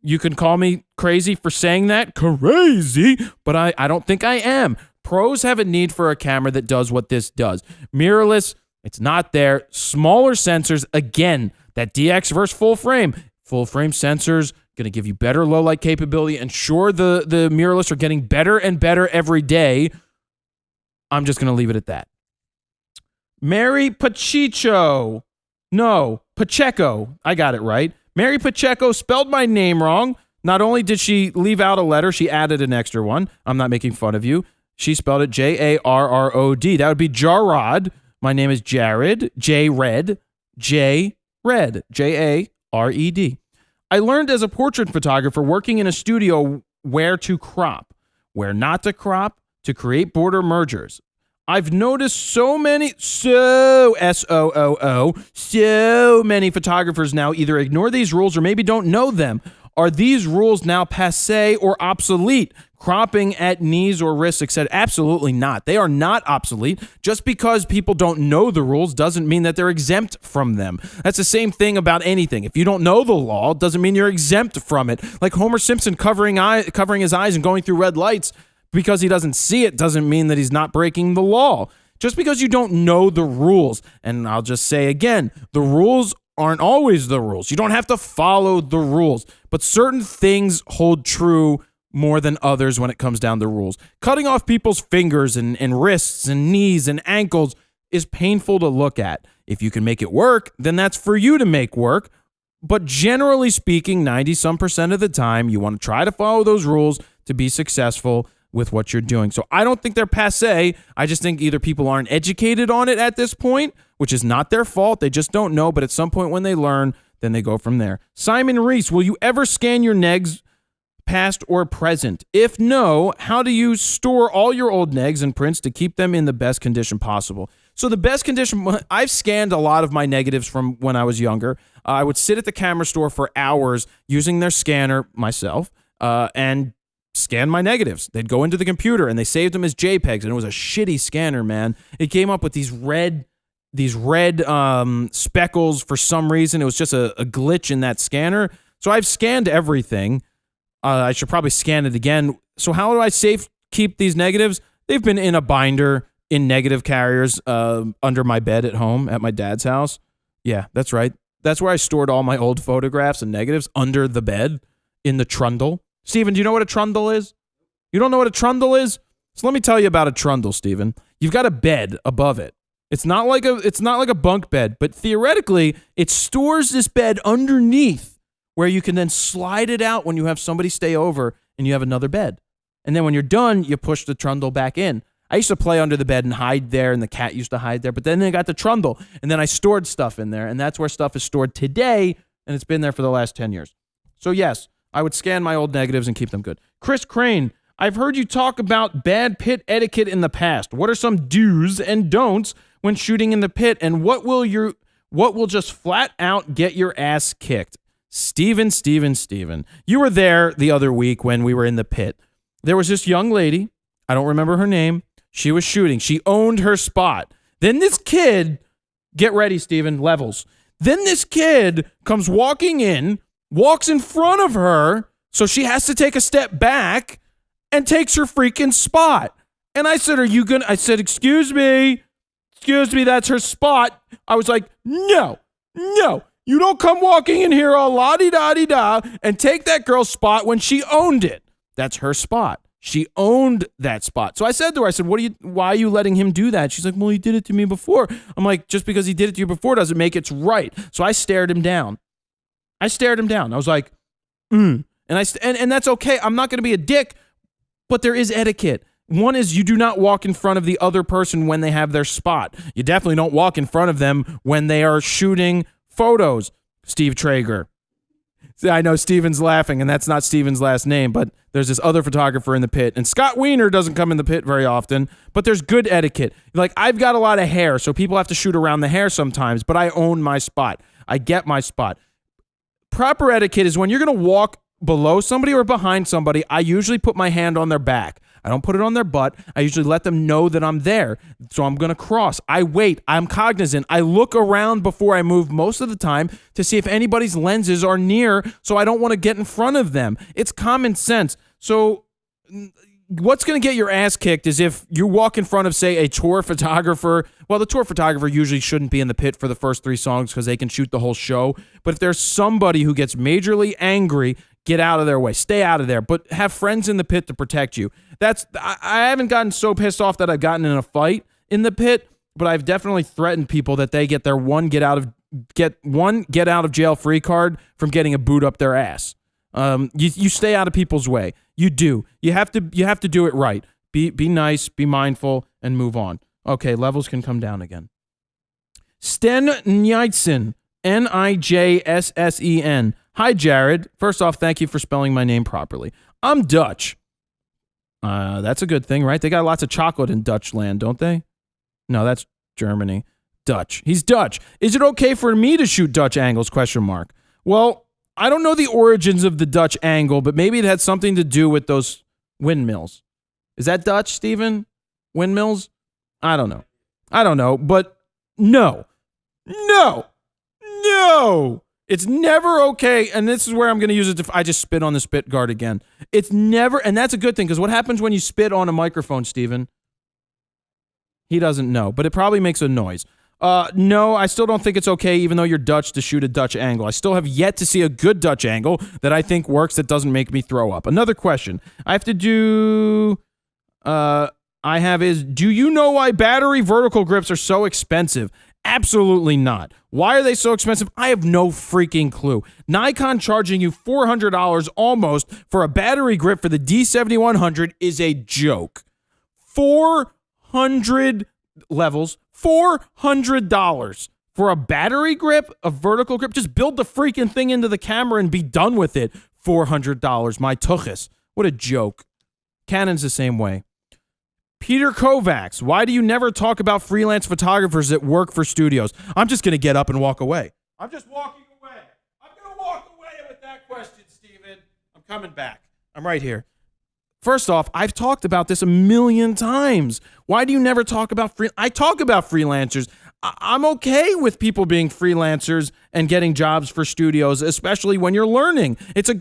You can call me crazy for saying that, crazy, but I don't think I am. Pros have a need for a camera that does what this does. Mirrorless, it's not there. Smaller sensors, again, that DX versus full frame sensors, going to give you better low light capability. And sure, the mirrorless are getting better and better every day. I'm just going to leave it at that. Mary Pacheco. No, Pacheco. I got it right. Mary Pacheco spelled my name wrong. Not only did she leave out a letter, she added an extra one. I'm not making fun of you. She spelled it Jarrod. That would be Jarrod. My name is Jared. J-Red. J-Red. J-A-R-E-D. I learned as a portrait photographer working in a studio where to crop, where not to crop, to create border mergers. I've noticed so many photographers now either ignore these rules or maybe don't know them. Are these rules now passé or obsolete? Cropping at knees or wrists, etc. Absolutely not. They are not obsolete. Just because people don't know the rules doesn't mean that they're exempt from them. That's the same thing about anything. If you don't know the law, it doesn't mean you're exempt from it. Like Homer Simpson covering his eyes and going through red lights because he doesn't see it doesn't mean that he's not breaking the law. Just because you don't know the rules, and I'll just say again, the rules aren't always the rules. You don't have to follow the rules, but certain things hold true more than others when it comes down to rules. Cutting off people's fingers and wrists and knees and ankles is painful to look at. If you can make it work, then that's for you to make work. But generally speaking, 90% of the time, you want to try to follow those rules to be successful with what you're doing. So I don't think they're passé. I just think either people aren't educated on it at this point, which is not their fault. They just don't know. But at some point when they learn, then they go from there. Simon Reese, will you ever scan your negs past or present? If no, how do you store all your old negs and prints to keep them in the best condition possible? So the best condition, I've scanned a lot of my negatives from when I was younger. I would sit at the camera store for hours using their scanner myself and scan my negatives. They'd go into the computer and they saved them as JPEGs, and it was a shitty scanner, man. It came up with these red speckles for some reason. It was just a glitch in that scanner. So I've scanned everything. I should probably scan it again. So how do I keep these negatives? They've been in a binder in negative carriers under my bed at home at my dad's house. Yeah, that's right. That's where I stored all my old photographs and negatives, under the bed in the trundle. Steven, do you know what a trundle is? You don't know what a trundle is? So let me tell you about a trundle, Steven. You've got a bed above it. It's not like a bunk bed, but theoretically, it stores this bed underneath where you can then slide it out when you have somebody stay over and you have another bed. And then when you're done, you push the trundle back in. I used to play under the bed and hide there, and the cat used to hide there, but then they got the trundle, and then I stored stuff in there, and that's where stuff is stored today, and it's been there for the last 10 years. So yes, I would scan my old negatives and keep them good. Chris Crane, I've heard you talk about bad pit etiquette in the past. What are some do's and don'ts when shooting in the pit, and what will just flat out get your ass kicked? Steven, you were there the other week when we were in the pit. There was this young lady, I don't remember her name. She was shooting. She owned her spot. Then this kid, get ready, Steven, levels. Then this kid comes walking in, walks in front of her, so she has to take a step back and takes her freaking spot. And I said, I said, excuse me, that's her spot. I was like, no, you don't come walking in here all la-di-da-di-da and take that girl's spot when she owned it. That's her spot. She owned that spot. So I said to her, why are you letting him do that? She's like, well, he did it to me before. I'm like, just because he did it to you before doesn't make it right. So I stared him down. I was like, and that's okay. I'm not going to be a dick, but there is etiquette. One is you do not walk in front of the other person when they have their spot. You definitely don't walk in front of them when they are shooting photos. Steve Traeger. See, I know Steven's laughing, and that's not Steven's last name, but there's this other photographer in the pit, and Scott Wiener doesn't come in the pit very often, but there's good etiquette. Like, I've got a lot of hair, so people have to shoot around the hair sometimes, but I own my spot. I get my spot. Proper etiquette is when you're going to walk below somebody or behind somebody, I usually put my hand on their back. I don't put it on their butt. I usually let them know that I'm there. So I'm going to cross. I wait. I'm cognizant. I look around before I move most of the time to see if anybody's lenses are near, so I don't want to get in front of them. It's common sense. So what's going to get your ass kicked is if you walk in front of, say, a tour photographer. Well, the tour photographer usually shouldn't be in the pit for the first 3 songs because they can shoot the whole show. But if there's somebody who gets majorly angry, get out of their way. Stay out of there. But have friends in the pit to protect you. I haven't gotten so pissed off that I've gotten in a fight in the pit, but I've definitely threatened people that they get their one get out of jail free card from getting a boot up their ass. You stay out of people's way. You do. You have to do it right. Be nice, be mindful, and move on. Okay, levels can come down again. Sten Nijssen, Nijssen. Hi, Jared. First off, thank you for spelling my name properly. I'm Dutch. That's a good thing, right? They got lots of chocolate in Dutch land, don't they? No, that's Germany. Dutch. He's Dutch. Is it okay for me to shoot Dutch angles? ? Well, I don't know the origins of the Dutch angle, but maybe it had something to do with those windmills. Is that Dutch, Steven? Windmills? I don't know, but no. It's never okay, and this is where I'm going to use it. I just spit on the spit guard again. It's never, and that's a good thing, because what happens when you spit on a microphone, Steven? He doesn't know, but it probably makes a noise. No, I still don't think it's okay, even though you're Dutch, to shoot a Dutch angle. I still have yet to see a good Dutch angle that I think works that doesn't make me throw up. Another question do you know why battery vertical grips are so expensive? Absolutely not. Why are they so expensive? I have no freaking clue. Nikon charging you $400 almost for a battery grip for the D7100 is a joke. 400 levels, $400 for a battery grip, a vertical grip. Just build the freaking thing into the camera and be done with it. $400. My tuchus. What a joke. Canon's the same way. Peter Kovacs, why do you never talk about freelance photographers that work for studios? I'm just going to get up and walk away. I'm just walking away. I'm going to walk away with that question, Steven. I'm coming back. I'm right here. First off, I've talked about this a million times. Why do you never talk about I talk about freelancers. I'm okay with people being freelancers and getting jobs for studios, especially when you're learning.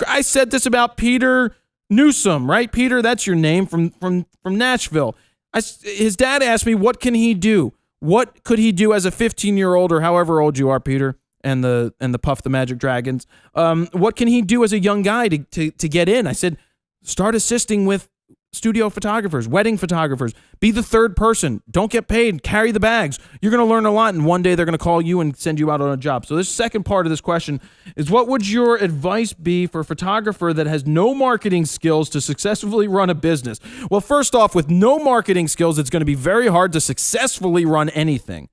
I said this about Peter Newsom, right? Peter, that's your name from Nashville. His dad asked me, what can he do? What could he do as a 15-year-old or however old you are, Peter, and the Puff the Magic Dragons? What can he do as a young guy to get in? I said, start assisting with studio photographers, wedding photographers. Be the third person. Don't get paid. Carry the bags. You're going to learn a lot, and one day they're going to call you and send you out on a job. So this second part of this question is, what would your advice be for a photographer that has no marketing skills to successfully run a business? Well, first off, with no marketing skills, it's going to be very hard to successfully run anything,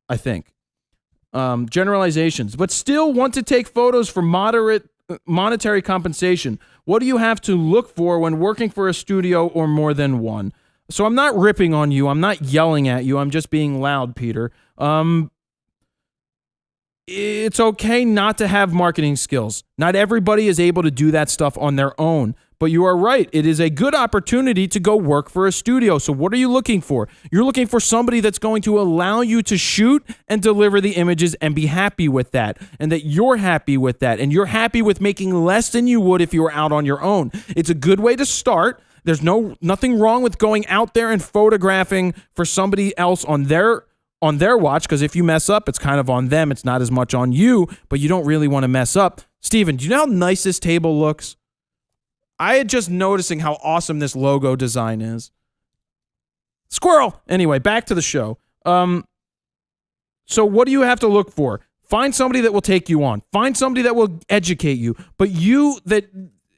I think. Generalizations, but still want to take photos for moderate monetary compensation. What do you have to look for when working for a studio or more than one? So I'm not ripping on you. I'm not yelling at you. I'm just being loud, Peter. It's okay not to have marketing skills. Not everybody is able to do that stuff on their own. But you are right. It is a good opportunity to go work for a studio. So what are you looking for? You're looking for somebody that's going to allow you to shoot and deliver the images and be happy with that, and that you're happy with that, and you're happy with making less than you would if you were out on your own. It's a good way to start. There's nothing wrong with going out there and photographing for somebody else on their watch, because if you mess up, it's kind of on them. It's not as much on you, but you don't really want to mess up. Steven, do you know how nice this table looks? I had just noticing how awesome this logo design is. Squirrel! Anyway, back to the show. So what do you have to look for? Find somebody that will take you on. Find somebody that will educate you. But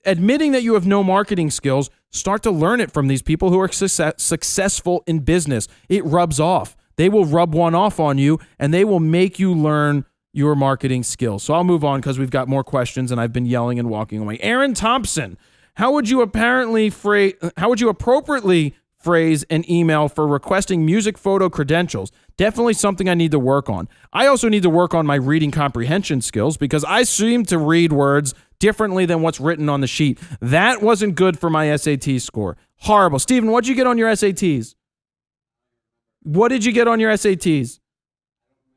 admitting that you have no marketing skills, start to learn it from these people who are successful in business. It rubs off. They will rub one off on you, and they will make you learn your marketing skills. So I'll move on because we've got more questions, and I've been yelling and walking away. Aaron Thompson. How would you appropriately phrase an email for requesting music photo credentials? Definitely something I need to work on. I also need to work on my reading comprehension skills because I seem to read words differently than what's written on the sheet. That wasn't good for my SAT score. Horrible. Steven, what'd you get on your SATs? What did you get on your SATs?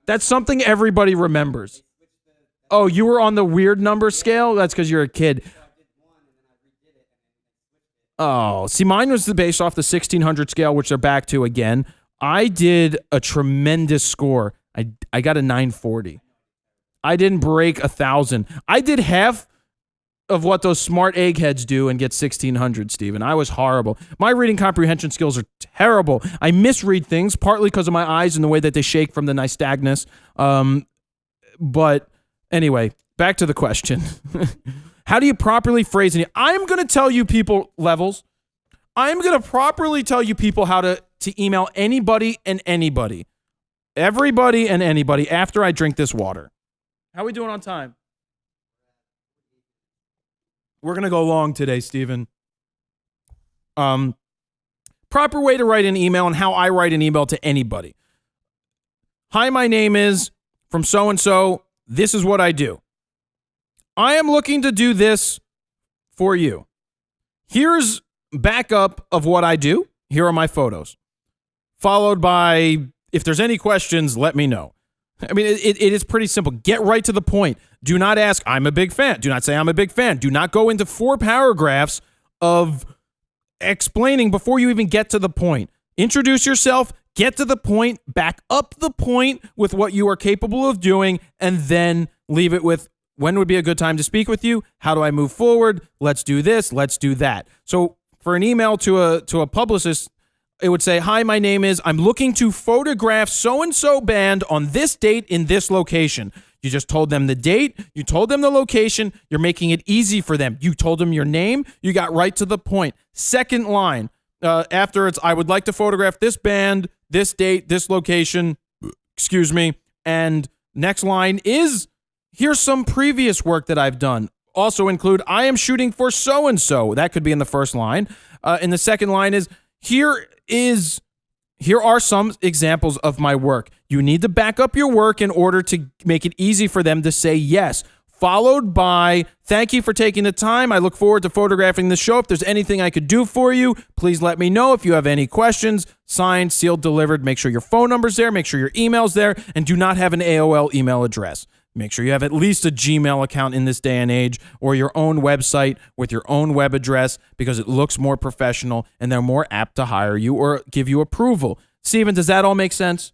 That's something everybody remembers. Oh, you were on the weird number scale? That's because you're a kid. Oh, see, mine was based off the 1600 scale, which they're back to again. I did a tremendous score. I got a 940. I didn't break 1,000. I did half of what those smart eggheads do and get 1600, Steven. I was horrible. My reading comprehension skills are terrible. I misread things, partly because of my eyes and the way that they shake from the nystagmus. But anyway, back to the question. How do you properly phrase it? I'm going to tell you people, Levels. I'm going to properly tell you people how to email anybody and anybody. Everybody and anybody after I drink this water. How are we doing on time? We're going to go long today, Steven. Proper way to write an email and how I write an email to anybody. Hi, my name is from so-and-so. This is what I do. I am looking to do this for you. Here's backup of what I do. Here are my photos. Followed by, if there's any questions, let me know. I mean, it is pretty simple. Get right to the point. Do not ask, I'm a big fan. Do not say I'm a big fan. Do not go into 4 paragraphs of explaining before you even get to the point. Introduce yourself, get to the point, back up the point with what you are capable of doing, and then leave it with, when would be a good time to speak with you? How do I move forward? Let's do this. Let's do that. So for an email to a publicist, it would say, hi, my name is, I'm looking to photograph so-and-so band on this date in this location. You just told them the date. You told them the location. You're making it easy for them. You told them your name. You got right to the point. Second line, after it's, I would like to photograph this band, this date, this location, and next line is, here's some previous work that I've done. also include, I am shooting for so-and-so. That could be in the first line. In the second line is, here are some examples of my work. You need to back up your work in order to make it easy for them to say yes. Followed by, thank you for taking the time. I look forward to photographing the show. If there's anything I could do for you, please let me know. If you have any questions, signed, sealed, delivered, make sure your phone number's there, make sure your email's there, and do not have an AOL email address. Make sure you have at least a Gmail account in this day and age, or your own website with your own web address, because it looks more professional and they're more apt to hire you or give you approval. Steven, does that all make sense?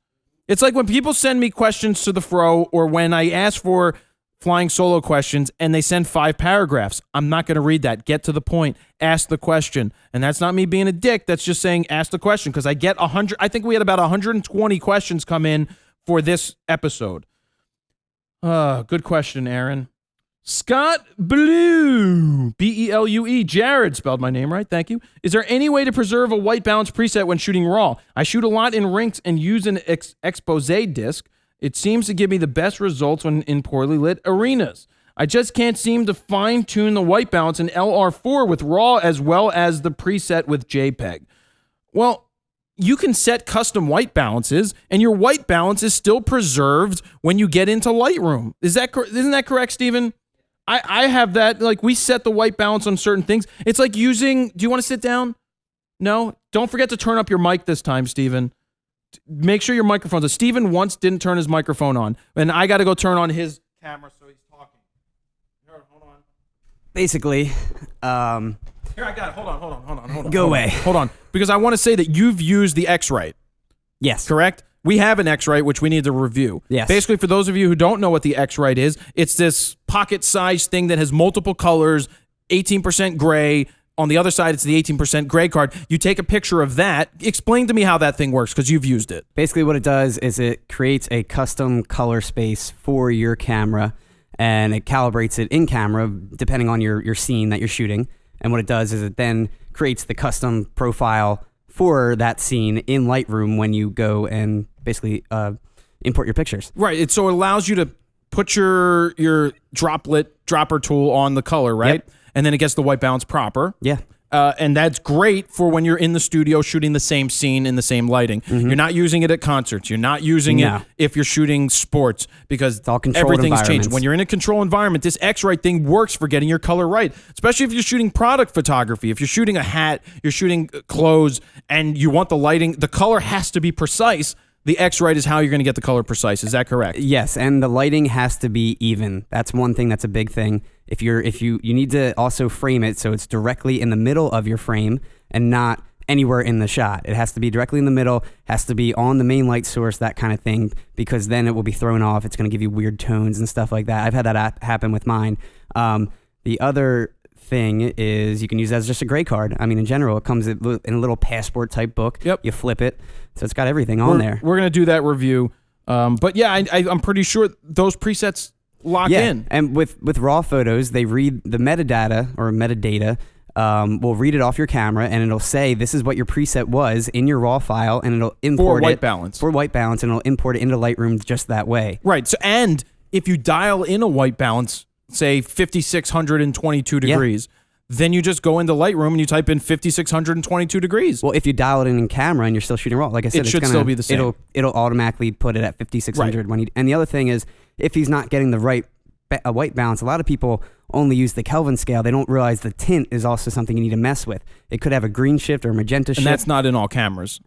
It's like when people send me questions to the Fro, or when I ask for flying solo questions and they send 5 paragraphs. I'm not going to read that. Get to the point. Ask the question. And that's not me being a dick. That's just saying ask the question, because I get 100. I think we had about 120 questions come in for this episode. Good question, Aaron. Scott Blue, Belue, Jared, spelled my name right, thank you. Is there any way to preserve a white balance preset when shooting RAW? I shoot a lot in rinks and use an expose disc. It seems to give me the best results when in poorly lit arenas. I just can't seem to fine-tune the white balance in LR4 with RAW as well as the preset with JPEG. Well, you can set custom white balances, and your white balance is still preserved when you get into Lightroom. Isn't that correct, Steven? I have that. Like, we set the white balance on certain things. It's like using... Do you want to sit down? No? Don't forget to turn up your mic this time, Steven. Make sure your microphone's on. Steven once didn't turn his microphone on, and I got to go turn on his camera so he's talking. Here, hold on. Basically, Here, I got it. Hold on. Go away. Hold on. Because I want to say that you've used the X-Rite. Yes. Correct? We have an X-Rite, which we need to review. Yes. Basically, for those of you who don't know what the X-Rite is, it's this pocket-sized thing that has multiple colors, 18% gray. On the other side, it's the 18% gray card. You take a picture of that. Explain to me how that thing works, because you've used it. Basically, what it does is it creates a custom color space for your camera, and it calibrates it in camera depending on your scene that you're shooting. And what it does is it then creates the custom profile for that scene in Lightroom when you go and basically import your pictures. Right. So it allows you to put your dropper tool on the color, right? Yep. And then it gets the white balance proper. Yeah. And that's great for when you're in the studio shooting the same scene in the same lighting. Mm-hmm. You're not using it at concerts. You're not using it if you're shooting sports, because it's all controlled everything's changed. When you're in a control environment, this X-Rite thing works for getting your color right, especially if you're shooting product photography. If you're shooting a hat, you're shooting clothes, and you want the lighting, the color has to be precise. The X-Rite is how you're going to get the color precise. Is that correct? Yes, and the lighting has to be even. That's one thing that's a big thing. If you need to also frame it so it's directly in the middle of your frame and not anywhere in the shot. It has to be directly in the middle, has to be on the main light source, that kind of thing, because then it will be thrown off. It's going to give you weird tones and stuff like that. I've had that happen with mine. The other thing is you can use that as just a gray card. I mean, in general, it comes in a little passport type book. Yep. You flip it, so it's got everything on there. We're going to do that review. But yeah, I'm pretty sure those presets lock in. And with RAW photos, they read the metadata or metadata. Will read it off your camera, and it'll say this is what your preset was in your RAW file, and it'll import for white balance. For white balance, and it'll import it into Lightroom just that way. Right. So, and if you dial in a white balance, say 5622 degrees, then you just go into Lightroom and you type in 5622 degrees. Well, if you dial it in camera and you're still shooting RAW, like I said, it should still be the same. It'll automatically put it at 5600 when and the other thing is, if he's not getting the right white balance, a lot of people only use the Kelvin scale. They don't realize the tint is also something you need to mess with. It could have a green shift or a magenta shift. And that's not in all cameras.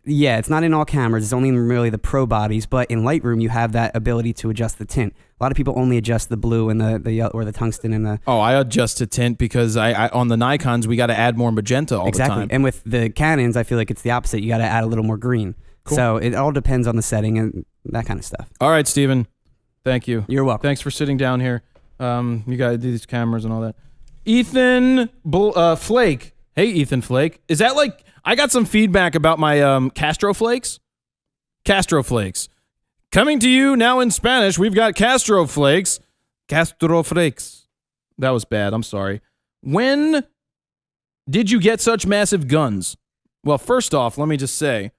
Yeah, it's not in all cameras. It's only in really the pro bodies. But in Lightroom, you have that ability to adjust the tint. A lot of people only adjust the blue and the or the tungsten and the... Oh, I adjust the tint because I on the Nikons, we got to add more magenta all the time. Exactly. And with the Canons, I feel like it's the opposite. You got to add a little more green. Cool. So it all depends on the setting and that kind of stuff. All right, Steven. Thank you. You're welcome. Thanks for sitting down here. You got to do these cameras and all that. Ethan Flake. Hey, Ethan Flake. Is that like... I got some feedback about my Castro Flakes. Castro Flakes. Coming to you now in Spanish, we've got Castro Flakes. Castro Flakes. That was bad. I'm sorry. When did you get such massive guns? Well, first off, let me just say,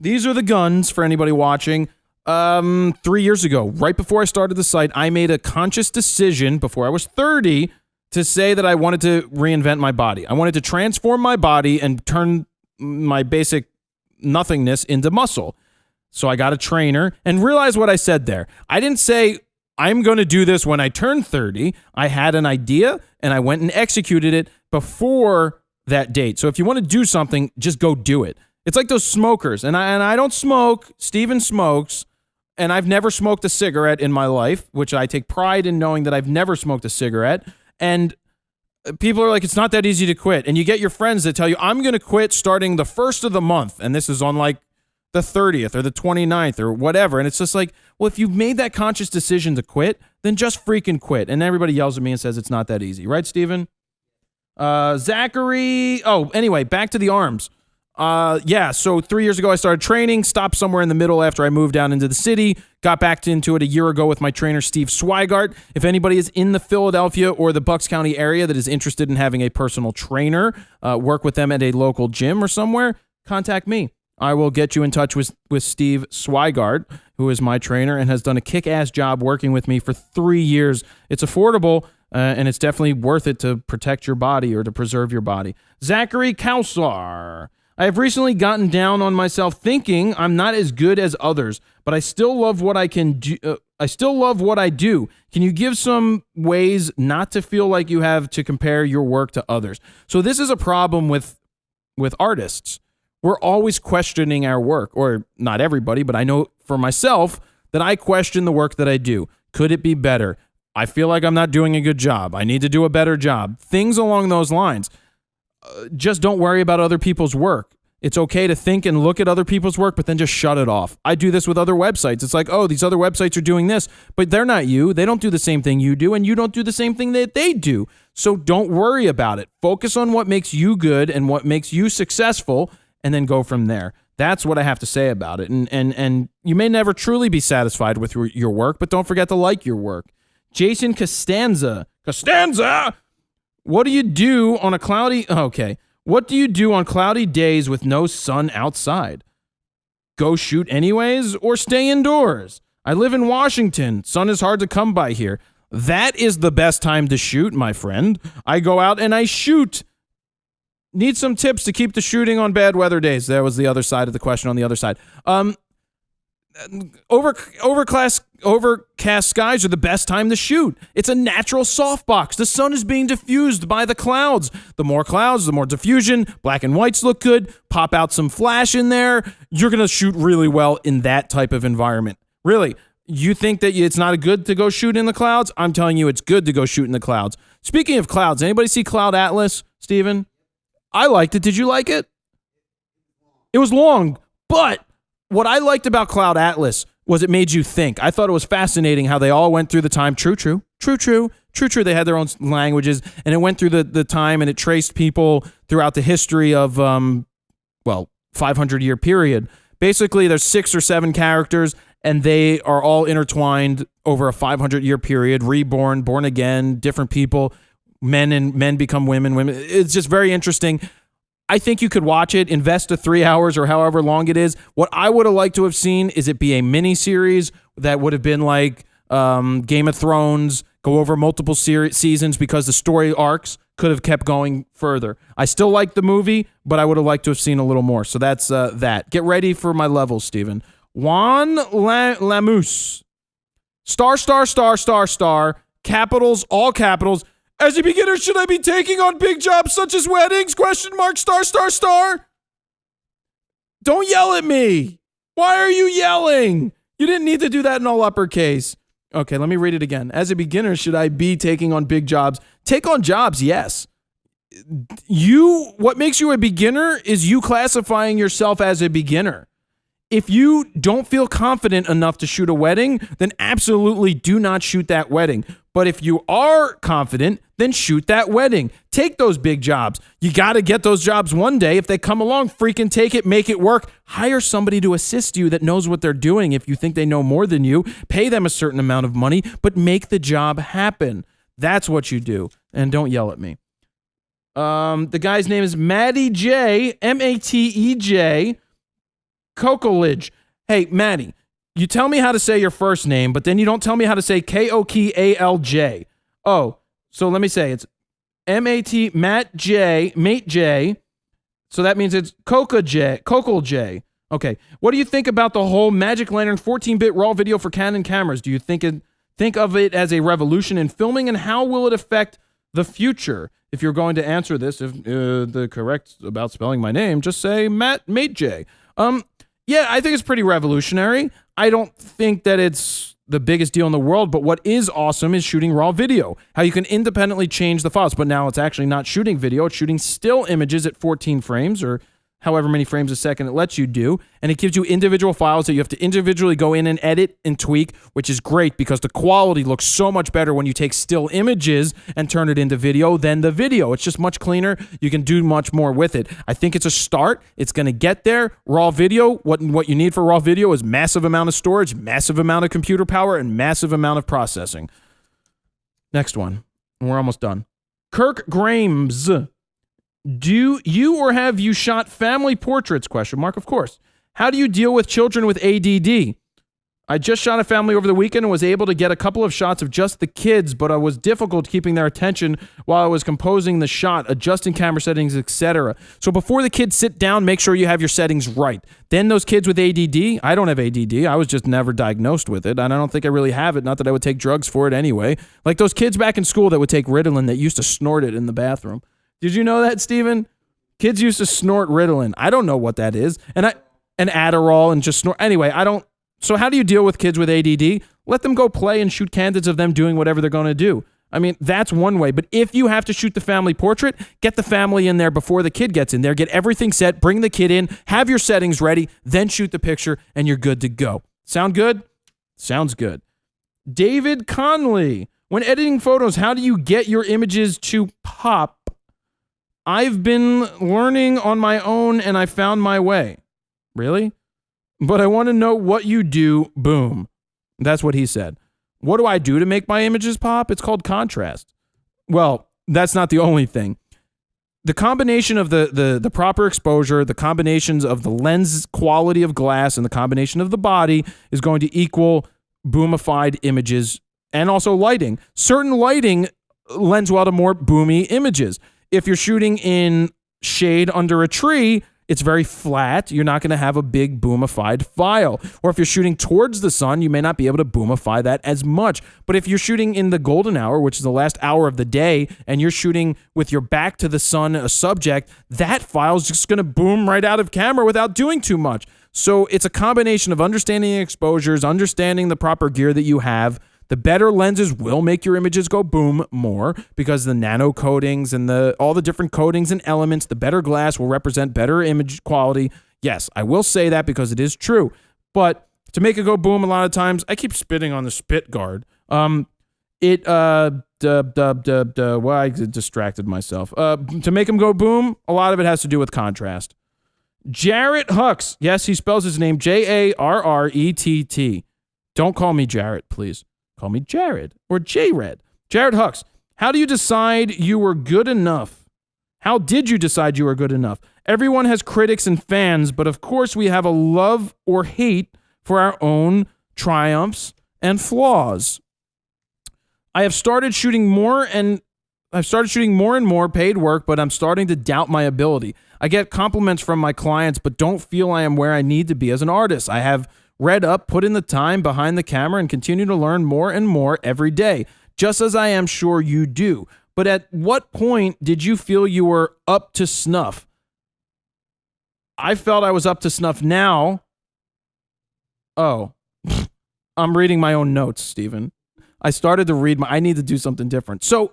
these are the guns for anybody watching. 3 years ago, right before I started the site, I made a conscious decision before I was 30 to say that I wanted to reinvent my body. I wanted to transform my body and turn my basic nothingness into muscle. So I got a trainer, and realize what I said there. I didn't say I'm going to do this when I turn 30. I had an idea, and I went and executed it before that date. So if you want to do something, just go do it. It's like those smokers, and I don't smoke. Steven smokes, and I've never smoked a cigarette in my life, which I take pride in knowing that I've never smoked a cigarette. And people are like, it's not that easy to quit. And you get your friends that tell you, I'm going to quit starting the first of the month, and this is on like the 30th or the 29th or whatever. And it's just like, well, if you've made that conscious decision to quit, then just freaking quit. And everybody yells at me and says it's not that easy. Right, Steven? Zachery. Oh, anyway, back to the arms. So 3 years ago, I started training, stopped somewhere in the middle after I moved down into the city, got back into it a year ago with my trainer, Steve Swigart. If anybody is in the Philadelphia or the Bucks County area that is interested in having a personal trainer, work with them at a local gym or somewhere, contact me. I will get you in touch with Steve Swigart, who is my trainer and has done a kick-ass job working with me for 3 years. It's affordable, and it's definitely worth it to protect your body or to preserve your body. Zachery Counsels. I have recently gotten down on myself thinking I'm not as good as others, but I still love what I can do. I still love what I do. Can you give some ways not to feel like you have to compare your work to others? So this is a problem with artists. We're always questioning our work, or not everybody, but I know for myself that I question the work that I do. Could it be better? I feel like I'm not doing a good job. I need to do a better job. Things along those lines. Just don't worry about other people's work. It's okay to think and look at other people's work, but then just shut it off. I do this with other websites. It's like, oh, these other websites are doing this, but they're not you. They don't do the same thing you do, and you don't do the same thing that they do. So don't worry about it. Focus on what makes you good and what makes you successful, and then go from there. That's what I have to say about it. And you may never truly be satisfied with your work, but don't forget to like your work. Jason Costanza. What do you do on What do you do on cloudy days with no sun outside? Go shoot anyways or stay indoors? I live in Washington. Sun is hard to come by here. That is the best time to shoot, my friend. I go out and I shoot. Need some tips to keep the shooting on bad weather days. That was the other side of the question on the other side. Overcast skies are the best time to shoot. It's a natural softbox. The sun is being diffused by the clouds. The more clouds, the more diffusion. Black and whites look good. Pop out some flash in there. You're going to shoot really well in that type of environment. Really, you think that it's not good to go shoot in the clouds? I'm telling you, it's good to go shoot in the clouds. Speaking of clouds, anybody see Cloud Atlas, Steven? I liked it. Did you like it? It was long, but what I liked about Cloud Atlas was it made you think. I thought it was fascinating how they all went through the time. True. They had their own languages, and it went through the time, and it traced people throughout the history of, 500-year period. Basically, there's 6 or 7 characters, and they are all intertwined over a 500-year period, reborn, born again, different people. Men become women. It's just very interesting. I think you could watch it, invest the 3 hours or however long it is. What I would have liked to have seen is it be a mini series that would have been like Game of Thrones, go over multiple seasons because the story arcs could have kept going further. I still like the movie, but I would have liked to have seen a little more. So that's that. Get ready for my levels, Steven. Juan Lamus. Star. Capitals, all capitals. As a beginner, should I be taking on big jobs such as weddings? ? Star. Don't yell at me. Why are you yelling? You didn't need to do that in all uppercase. Okay, let me read it again. As a beginner, should I be taking on big jobs? Take on jobs, yes. What makes you a beginner is you classifying yourself as a beginner. If you don't feel confident enough to shoot a wedding, then absolutely do not shoot that wedding. But if you are confident, then shoot that wedding. Take those big jobs. You got to get those jobs one day. If they come along, freaking take it, make it work. Hire somebody to assist you that knows what they're doing. If you think they know more than you, pay them a certain amount of money, but make the job happen. That's what you do. And don't yell at me. The guy's name is Matty J, Matej. Cocolidge. Hey, Maddie, You tell me how to say your first name, but then you don't tell me how to say Kokalj. Oh, so let me say it's M-A-T, Matt J, Mate J. So that means it's Kokal J. Okay. What do you think about the whole Magic Lantern 14-bit RAW video for Canon cameras? Do you think of it as a revolution in filming, and how will it affect the future? If you're going to answer this, if the correct about spelling my name, just say Mate J. Yeah, I think it's pretty revolutionary. I don't think that it's the biggest deal in the world, but what is awesome is shooting RAW video, how you can independently change the files, but now it's actually not shooting video, it's shooting still images at 14 frames or however many frames a second it lets you do, and it gives you individual files that you have to individually go in and edit and tweak, which is great because the quality looks so much better when you take still images and turn it into video than the video. It's just much cleaner. You can do much more with it. I think it's a start. It's going to get there. RAW video, what you need for RAW video is massive amount of storage, massive amount of computer power, and massive amount of processing. Next one. We're almost done. Kirk Grames. Do you or have you shot family portraits? ? Of course. How do you deal with children with ADD? I just shot a family over the weekend and was able to get a couple of shots of just the kids, but it was difficult keeping their attention while I was composing the shot, adjusting camera settings, etc. So before the kids sit down, make sure you have your settings right. Then those kids with ADD, I don't have ADD. I was just never diagnosed with it, and I don't think I really have it. Not that I would take drugs for it anyway. Like those kids back in school that would take Ritalin that used to snort it in the bathroom. Did you know that, Steven? Kids used to snort Ritalin. I don't know what that is. And Adderall and just snort. Anyway, so how do you deal with kids with ADD? Let them go play and shoot candidates of them doing whatever they're going to do. I mean, that's one way. But if you have to shoot the family portrait, get the family in there before the kid gets in there. Get everything set. Bring the kid in. Have your settings ready. Then shoot the picture and you're good to go. Sound good? Sounds good. David Conley. When editing photos, how do you get your images to pop? I've been learning on my own and I found my way. Really? But I want to know what you do. Boom. That's what he said. What do I do to make my images pop? It's called contrast. Well, that's not the only thing. The combination of the proper exposure, the combinations of the lens quality of glass, and the combination of the body is going to equal boomified images, and also lighting. Certain lighting lends well to more boomy images. If you're shooting in shade under a tree, it's very flat. You're not going to have a big boomified file. Or if you're shooting towards the sun, you may not be able to boomify that as much. But if you're shooting in the golden hour, which is the last hour of the day, and you're shooting with your back to the sun, a subject, that file's just going to boom right out of camera without doing too much. So it's a combination of understanding exposures, understanding the proper gear that you have. The better lenses will make your images go boom more because the nano coatings and all the different coatings and elements, the better glass will represent better image quality. Yes, I will say that because it is true. But to make it go boom a lot of times, I keep spitting on the spit guard. I distracted myself. To make them go boom, a lot of it has to do with contrast. Jarrett Hucks. Yes, he spells his name Jarrett. Don't call me Jarrett, please. Call me Jared or J-Red. Jared Hucks, how do you decide you were good enough? How did you decide you were good enough? Everyone has critics and fans, but of course we have a love or hate for our own triumphs and flaws. I have started shooting more and more paid work, but I'm starting to doubt my ability. I get compliments from my clients, but don't feel I am where I need to be as an artist. I have read up, put in the time behind the camera, and continue to learn more and more every day, just as I am sure you do. But at what point did you feel you were up to snuff? I felt I was up to snuff now. Oh, I'm reading my own notes, Stephen. I started to read I need to do something different. So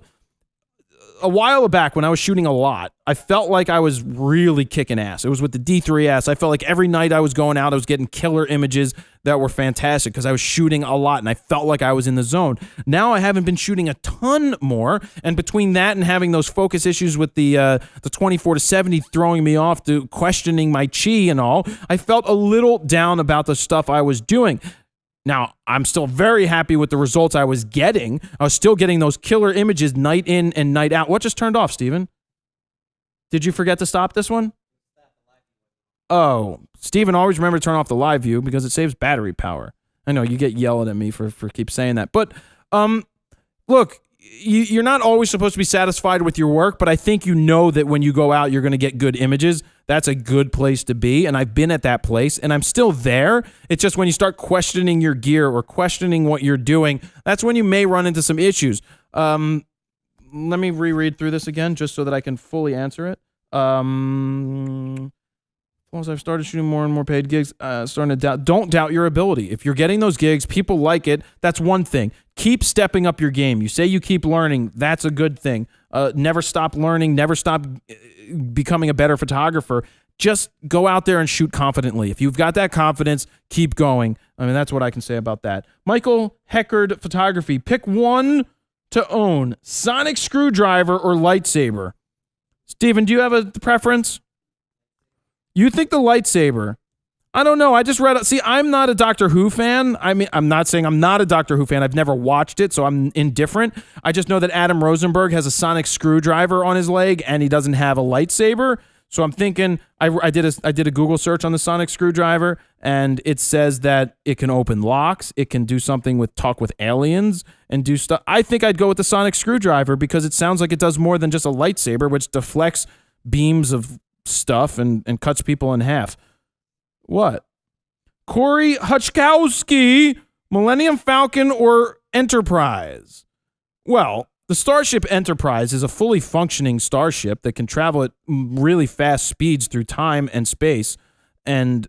a while back when I was shooting a lot, I felt like I was really kicking ass. It was with the D3S. I felt like every night I was going out, I was getting killer images that were fantastic because I was shooting a lot and I felt like I was in the zone. Now I haven't been shooting a ton more, and between that and having those focus issues with the 24-70 throwing me off to questioning my chi and all, I felt a little down about the stuff I was doing. Now, I'm still very happy with the results I was getting. I was still getting those killer images night in and night out. What just turned off, Steven? Did you forget to stop this one? Oh, Steven, always remember to turn off the live view because it saves battery power. I know you get yelled at me for keep saying that. But look, you're not always supposed to be satisfied with your work, but I think you know that when you go out, you're going to get good images. That's a good place to be, and I've been at that place, and I'm still there. It's just when you start questioning your gear or questioning what you're doing, that's when you may run into some issues. Let me reread through this again just so that I can fully answer it. Once I've started shooting more and more paid gigs, starting to doubt. Don't doubt your ability. If you're getting those gigs, people like it. That's one thing. Keep stepping up your game. You say you keep learning. That's a good thing. Never stop learning. Never stop becoming a better photographer. Just go out there and shoot confidently. If you've got that confidence, keep going. I mean, that's what I can say about that. Michael Heckard Photography. Pick one to own. Sonic screwdriver or lightsaber. Steven, do you have a preference? You think the lightsaber? I don't know. I just read. See, I'm not a Doctor Who fan. I mean, I'm not saying I'm not a Doctor Who fan. I've never watched it, so I'm indifferent. I just know that Adam Rosenberg has a sonic screwdriver on his leg, and he doesn't have a lightsaber. So I'm thinking. I did a Google search on the sonic screwdriver, and it says that it can open locks. It can do something with talk with aliens and do stuff. I think I'd go with the sonic screwdriver because it sounds like it does more than just a lightsaber, which deflects beams of stuff and cuts people in half. What? Corey Hutchkowski, Millennium Falcon or Enterprise? Well, the Starship Enterprise is a fully functioning starship that can travel at really fast speeds through time and space. And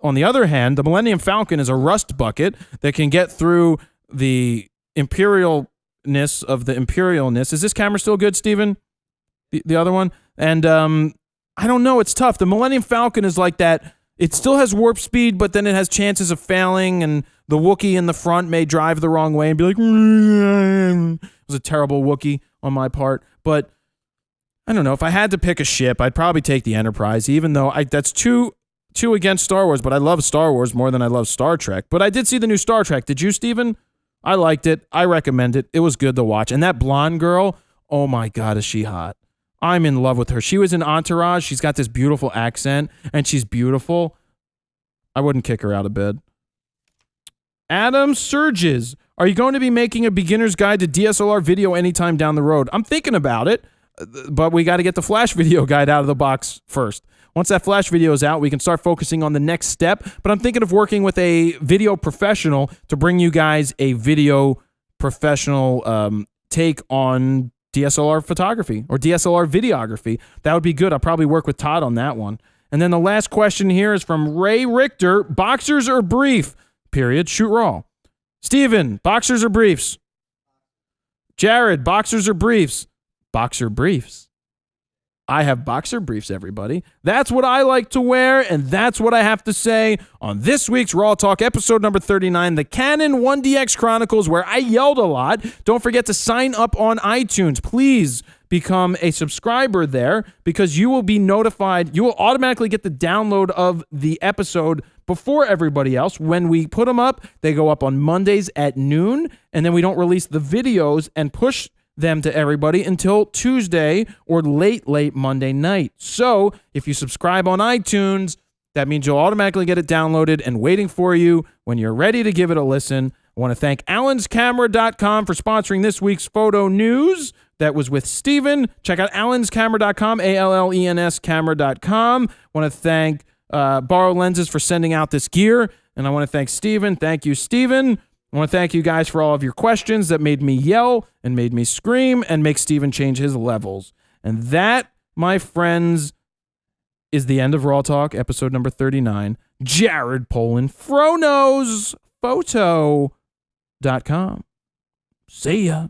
on the other hand, the Millennium Falcon is a rust bucket that can get through the imperialness of the imperialness. Is this camera still good, Steven? The other one? And I don't know. It's tough. The Millennium Falcon is like that. It still has warp speed, but then it has chances of failing, and the Wookiee in the front may drive the wrong way and be like, it was a terrible Wookiee on my part. But I don't know. If I had to pick a ship, I'd probably take the Enterprise, even though that's two against Star Wars, but I love Star Wars more than I love Star Trek. But I did see the new Star Trek. Did you, Steven? I liked it. I recommend it. It was good to watch. And that blonde girl, oh my God, is she hot. I'm in love with her. She was in Entourage. She's got this beautiful accent, and she's beautiful. I wouldn't kick her out of bed. Adam Surges. Are you going to be making a beginner's guide to DSLR video anytime down the road? I'm thinking about it, but we got to get the flash video guide out of the box first. Once that flash video is out, we can start focusing on the next step. But I'm thinking of working with a video professional to bring you guys a video professional take on DSLR photography or DSLR videography. That would be good. I'll probably work with Todd on that one. And then the last question here is from Ray Richter. Boxers or brief? Period. Shoot raw. Steven, boxers or briefs? Jared, boxers or briefs? Boxer briefs. I have boxer briefs, everybody. That's what I like to wear, and that's what I have to say on this week's RAWtalk, episode number 39, the Canon 1DX Chronicles, where I yelled a lot. Don't forget to sign up on iTunes. Please become a subscriber there because you will be notified. You will automatically get the download of the episode before everybody else. When we put them up, they go up on Mondays at noon, and then we don't release the videos and push them to everybody until Tuesday or late Monday night. So if you subscribe on iTunes, that means you'll automatically get it downloaded and waiting for you when you're ready to give it a listen. I want to thank allenscamera.com for sponsoring this week's photo news. That was with Steven. Check out allenscamera.com, ALLENS camera.com. I want to thank Borrow Lenses for sending out this gear. And I want to thank Steven. Thank you, Steven. I want to thank you guys for all of your questions that made me yell and made me scream and make Steven change his levels. And that, my friends, is the end of RAWtalk, episode number 39. Jared Polin, FroKnowsPhoto.com. See ya.